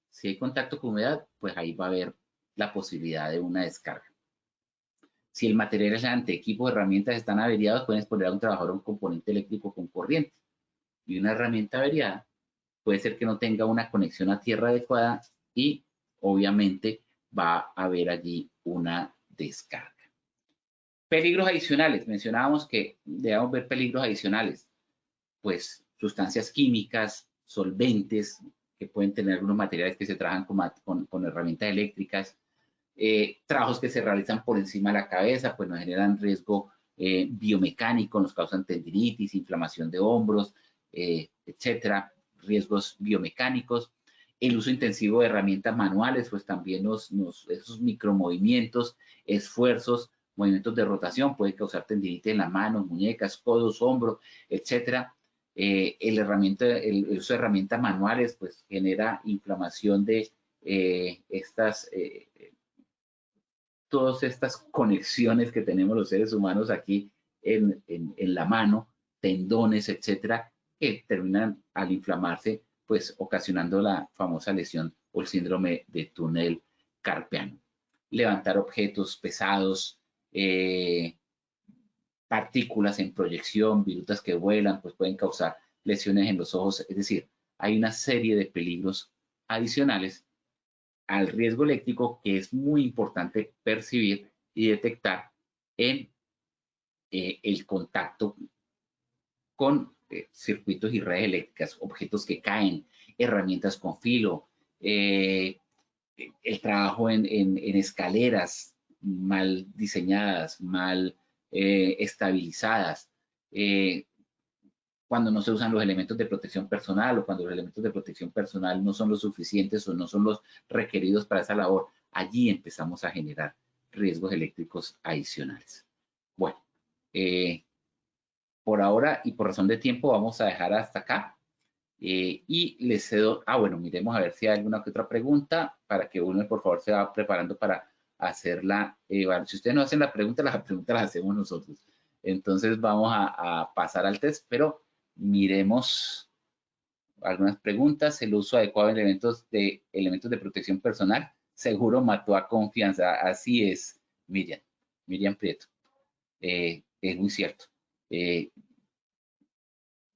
si hay contacto con humedad, pues ahí va a haber la posibilidad de una descarga. Si el material ante equipo de herramientas están averiados, pueden exponer a un trabajador a un componente eléctrico con corriente. Y una herramienta averiada puede ser que no tenga una conexión a tierra adecuada y obviamente va a haber allí una descarga. Peligros adicionales. Mencionábamos que debemos ver peligros adicionales. Pues sustancias químicas, solventes, que pueden tener algunos materiales que se trabajan con herramientas eléctricas, trabajos que se realizan por encima de la cabeza, pues nos generan riesgo biomecánico, nos causan tendinitis, inflamación de hombros, etcétera, riesgos biomecánicos. El uso intensivo de herramientas manuales, pues también esos micromovimientos, esfuerzos, movimientos de rotación puede causar tendinitis en las manos, muñecas, codos, hombros, etcétera. El uso de herramientas manuales pues genera inflamación de todas estas conexiones que tenemos los seres humanos aquí en la mano, tendones, etcétera, que terminan al inflamarse, pues ocasionando la famosa lesión o el síndrome de túnel carpiano. Levantar objetos pesados, partículas en proyección, virutas que vuelan, pues pueden causar lesiones en los ojos. Es decir, hay una serie de peligros adicionales al riesgo eléctrico que es muy importante percibir y detectar en el contacto con circuitos y redes eléctricas, objetos que caen, herramientas con filo, el trabajo en escaleras mal diseñadas, mal estabilizadas, cuando no se usan los elementos de protección personal o cuando los elementos de protección personal no son los suficientes o no son los requeridos para esa labor, allí empezamos a generar riesgos eléctricos adicionales. Bueno, por ahora y por razón de tiempo vamos a dejar hasta acá. Y les cedo, bueno, miremos a ver si hay alguna que otra pregunta para que uno, por favor, se va preparando para hacerla. Si ustedes no hacen la pregunta las hacemos nosotros. Entonces vamos a pasar al test, pero miremos algunas preguntas. El uso adecuado de elementos de protección personal seguro mató a confianza. Así es, Miriam Prieto. Es muy cierto.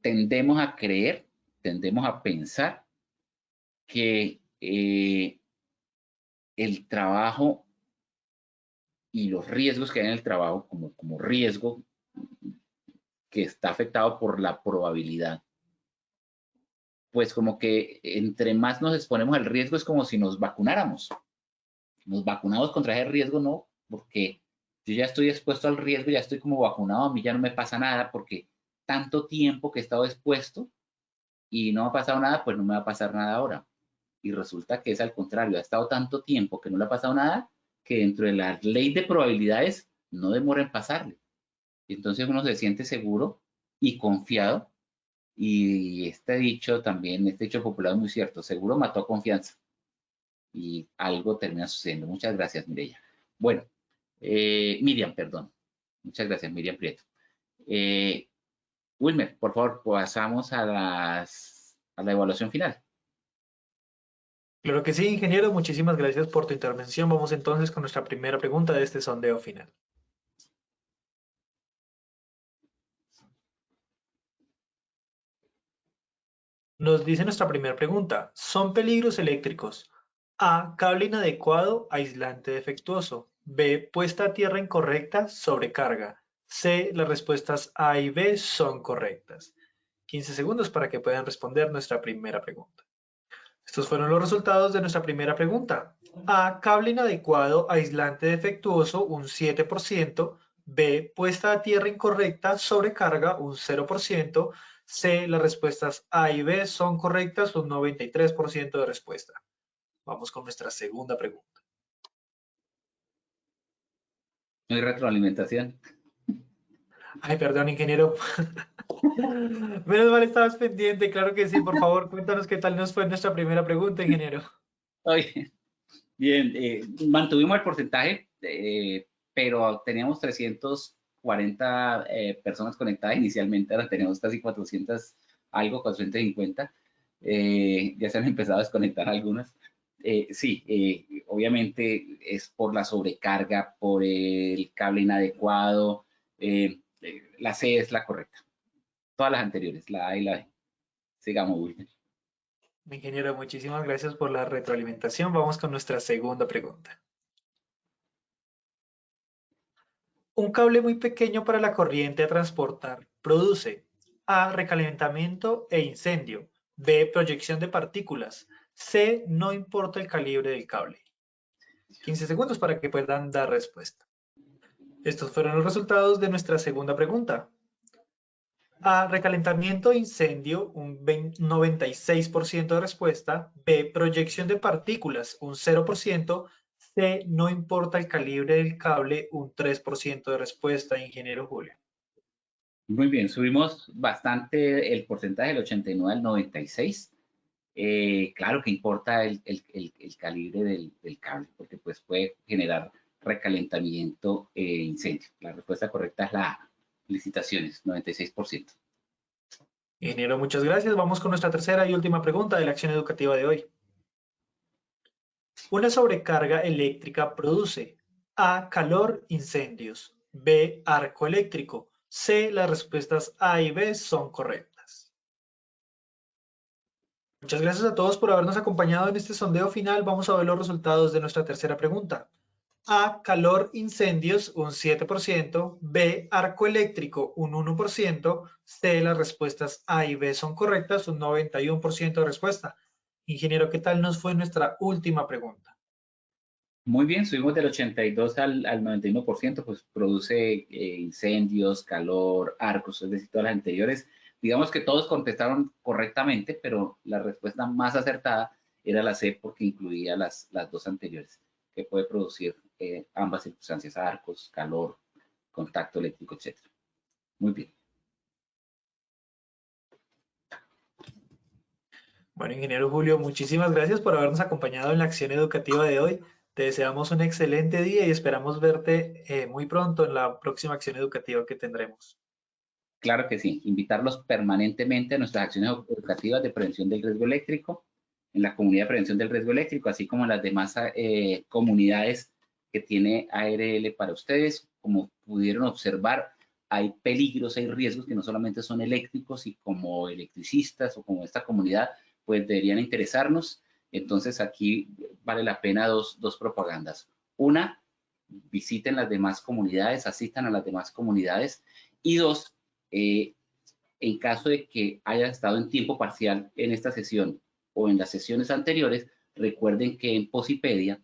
Tendemos a creer, tendemos a pensar que el trabajo y los riesgos que hay en el trabajo como riesgo que está afectado por la probabilidad, pues como que entre más nos exponemos al riesgo es como si nos vacunáramos. Nos vacunamos contra ese riesgo, no, porque yo ya estoy expuesto al riesgo, ya estoy como vacunado, a mí ya no me pasa nada porque tanto tiempo que he estado expuesto y no me ha pasado nada, pues no me va a pasar nada ahora. Y resulta que es al contrario, ha estado tanto tiempo que no le ha pasado nada, que dentro de la ley de probabilidades no demora en pasarle. Y entonces uno se siente seguro y confiado. Y este dicho popular es muy cierto, seguro mató confianza. Y algo termina sucediendo. Muchas gracias, Mireya. Bueno, Miriam, perdón. Muchas gracias, Miriam Prieto. Wilmer, por favor, pasamos a la evaluación final. Claro que sí, ingeniero. Muchísimas gracias por tu intervención. Vamos entonces con nuestra primera pregunta de este sondeo final. Nos dice nuestra primera pregunta. ¿Son peligros eléctricos? A. Cable inadecuado, aislante defectuoso. B. Puesta a tierra incorrecta, sobrecarga. C. Las respuestas A y B son correctas. 15 segundos para que puedan responder nuestra primera pregunta. Estos fueron los resultados de nuestra primera pregunta. A. Cable inadecuado, aislante defectuoso, un 7%. B. Puesta a tierra incorrecta, sobrecarga, un 0%. C. Las respuestas A y B son correctas, un 93% de respuesta. Vamos con nuestra segunda pregunta. No hay retroalimentación. Ay, perdón, ingeniero. Menos mal estabas pendiente, claro que sí. Por favor, cuéntanos qué tal nos fue nuestra primera pregunta, ingeniero. Oye, bien, mantuvimos el porcentaje, pero teníamos 340 personas conectadas inicialmente, ahora tenemos casi 400, algo, 450. Ya se han empezado a desconectar algunas. Sí, obviamente es por la sobrecarga, por el cable inadecuado. La C es la correcta. Todas las anteriores, la A y la B. Sigamos, Wilmer. Ingeniero, muchísimas gracias por la retroalimentación. Vamos con nuestra segunda pregunta. Un cable muy pequeño para la corriente a transportar produce A. Recalentamiento e incendio. B. Proyección de partículas. C. No importa el calibre del cable. 15 segundos para que puedan dar respuesta. Estos fueron los resultados de nuestra segunda pregunta. A. Recalentamiento e incendio, un 96% de respuesta. B. Proyección de partículas, un 0%. C. No importa el calibre del cable, un 3% de respuesta, ingeniero Julio. Muy bien, subimos bastante el porcentaje del 89 al 96. Claro que importa el calibre del cable, porque pues puede generar recalentamiento e incendio. La respuesta correcta es la A. Felicitaciones, 96%. Ingeniero, muchas gracias. Vamos con nuestra tercera y última pregunta de la acción educativa de hoy. Una sobrecarga eléctrica produce A, calor, incendios, B, arco eléctrico, C, las respuestas A y B son correctas. Muchas gracias a todos por habernos acompañado en este sondeo final. Vamos a ver los resultados de nuestra tercera pregunta. A, calor, incendios, un 7%, B, arco eléctrico, un 1%, C, las respuestas A y B son correctas, un 91% de respuesta. Ingeniero, ¿qué tal nos fue nuestra última pregunta? Muy bien, subimos del 82 al 91%, pues produce incendios, calor, arcos, es decir, todas las anteriores. Digamos que todos contestaron correctamente, pero la respuesta más acertada era la C porque incluía las dos anteriores, que puede producir ambas circunstancias, arcos, calor, contacto eléctrico, etc. Muy bien. Bueno, ingeniero Julio, muchísimas gracias por habernos acompañado en la acción educativa de hoy. Te deseamos un excelente día y esperamos verte muy pronto en la próxima acción educativa que tendremos. Claro que sí, invitarlos permanentemente a nuestras acciones educativas de prevención del riesgo eléctrico, en la comunidad de prevención del riesgo eléctrico, así como en las demás comunidades que tiene ARL para ustedes. Como pudieron observar, hay peligros, hay riesgos que no solamente son eléctricos, y como electricistas o como esta comunidad, pues deberían interesarnos. Entonces aquí vale la pena dos propagandas. Una, visiten las demás comunidades, asistan a las demás comunidades. Y dos, en caso de que hayan estado en tiempo parcial en esta sesión o en las sesiones anteriores, recuerden que en Posipedia,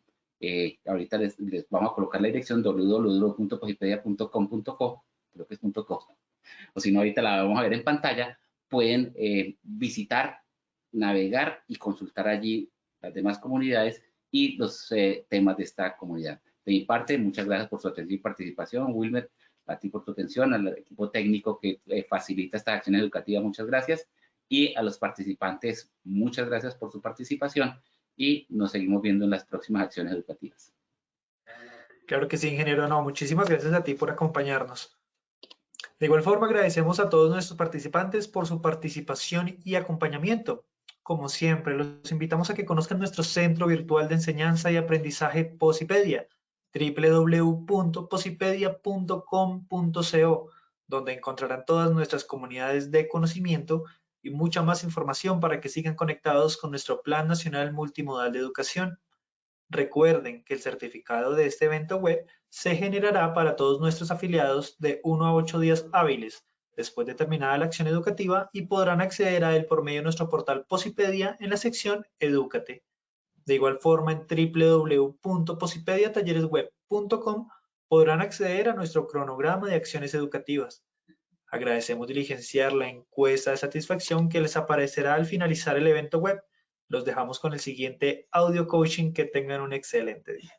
ahorita les vamos a colocar la dirección www.posipedia.com.co, creo que es .co, o si no, ahorita la vamos a ver en pantalla. Pueden visitar, navegar y consultar allí las demás comunidades y los temas de esta comunidad. De mi parte, muchas gracias por su atención y participación, Wilmer, a ti por tu atención, al equipo técnico que facilita esta acción educativa, muchas gracias, y a los participantes, muchas gracias por su participación, y nos seguimos viendo en las próximas acciones educativas. Claro que sí, ingeniero. No, muchísimas gracias a ti por acompañarnos. De igual forma, agradecemos a todos nuestros participantes por su participación y acompañamiento. Como siempre, los invitamos a que conozcan nuestro centro virtual de enseñanza y aprendizaje Posipedia, www.posipedia.com.co, donde encontrarán todas nuestras comunidades de conocimiento y mucha más información para que sigan conectados con nuestro Plan Nacional Multimodal de Educación. Recuerden que el certificado de este evento web se generará para todos nuestros afiliados de 1 a 8 días hábiles después de terminada la acción educativa, y podrán acceder a él por medio de nuestro portal Posipedia en la sección Edúcate. De igual forma, en www.posipediatalleresweb.com podrán acceder a nuestro cronograma de acciones educativas. Agradecemos diligenciar la encuesta de satisfacción que les aparecerá al finalizar el evento web. Los dejamos con el siguiente audio coaching. Que tengan un excelente día.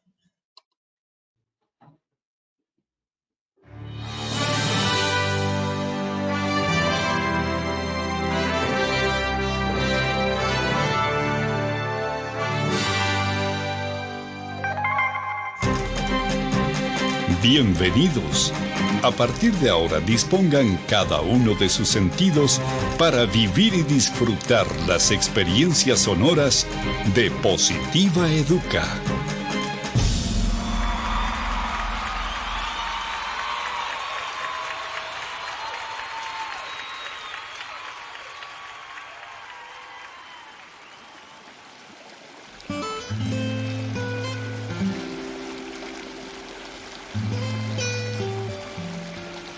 Bienvenidos. A partir de ahora dispongan cada uno de sus sentidos para vivir y disfrutar las experiencias sonoras de Positiva Educa.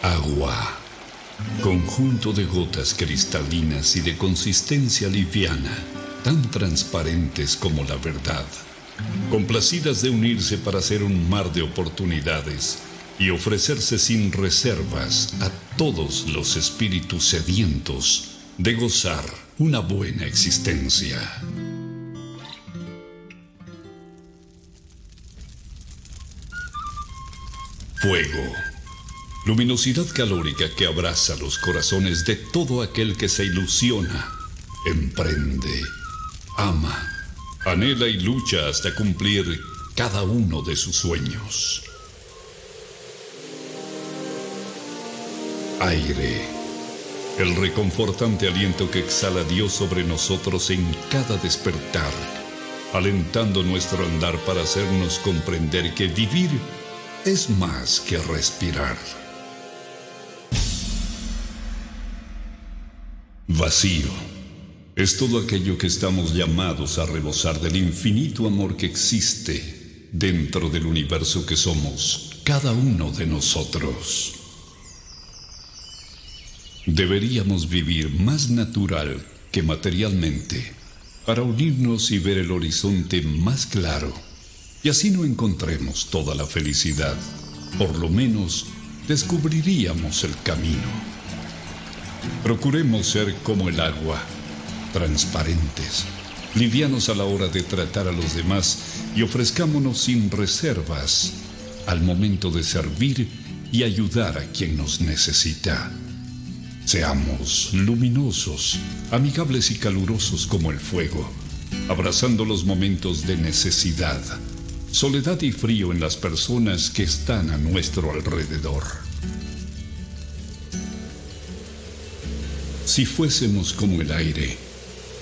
Agua. Conjunto de gotas cristalinas y de consistencia liviana, tan transparentes como la verdad, complacidas de unirse para hacer un mar de oportunidades y ofrecerse sin reservas a todos los espíritus sedientos de gozar una buena existencia. Fuego. Luminosidad calórica que abraza los corazones de todo aquel que se ilusiona, emprende ama, anhela y lucha hasta cumplir cada uno de sus sueños. Aire, el reconfortante aliento que exhala Dios sobre nosotros en cada despertar, alentando nuestro andar para hacernos comprender que vivir es más que respirar. Vacío es todo aquello que estamos llamados a rebosar del infinito amor que existe dentro del universo que somos cada uno de nosotros. Deberíamos vivir más natural que materialmente para unirnos y ver el horizonte más claro, y así no encontremos toda la felicidad. Por lo menos descubriríamos el camino. Procuremos ser como el agua, transparentes, livianos a la hora de tratar a los demás y ofrezcámonos sin reservas al momento de servir y ayudar a quien nos necesita. Seamos luminosos, amigables y calurosos como el fuego, abrazando los momentos de necesidad, soledad y frío en las personas que están a nuestro alrededor. Si fuésemos como el aire,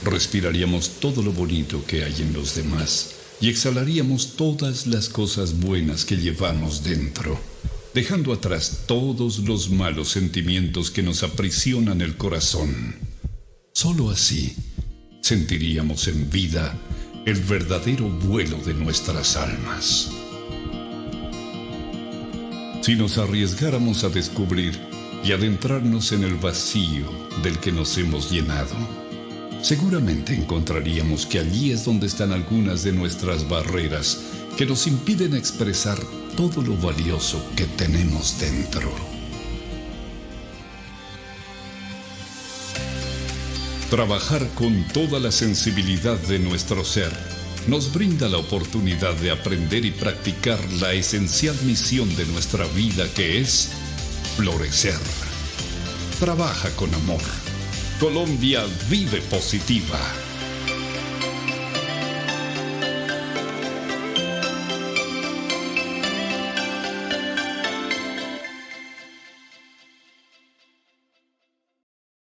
respiraríamos todo lo bonito que hay en los demás y exhalaríamos todas las cosas buenas que llevamos dentro, dejando atrás todos los malos sentimientos que nos aprisionan el corazón. Solo así sentiríamos en vida el verdadero vuelo de nuestras almas. Si nos arriesgáramos a descubrir y adentrarnos en el vacío del que nos hemos llenado, seguramente encontraríamos que allí es donde están algunas de nuestras barreras que nos impiden expresar todo lo valioso que tenemos dentro. Trabajar con toda la sensibilidad de nuestro ser nos brinda la oportunidad de aprender y practicar la esencial misión de nuestra vida, que es florecer. Trabaja con amor. Colombia vive positiva.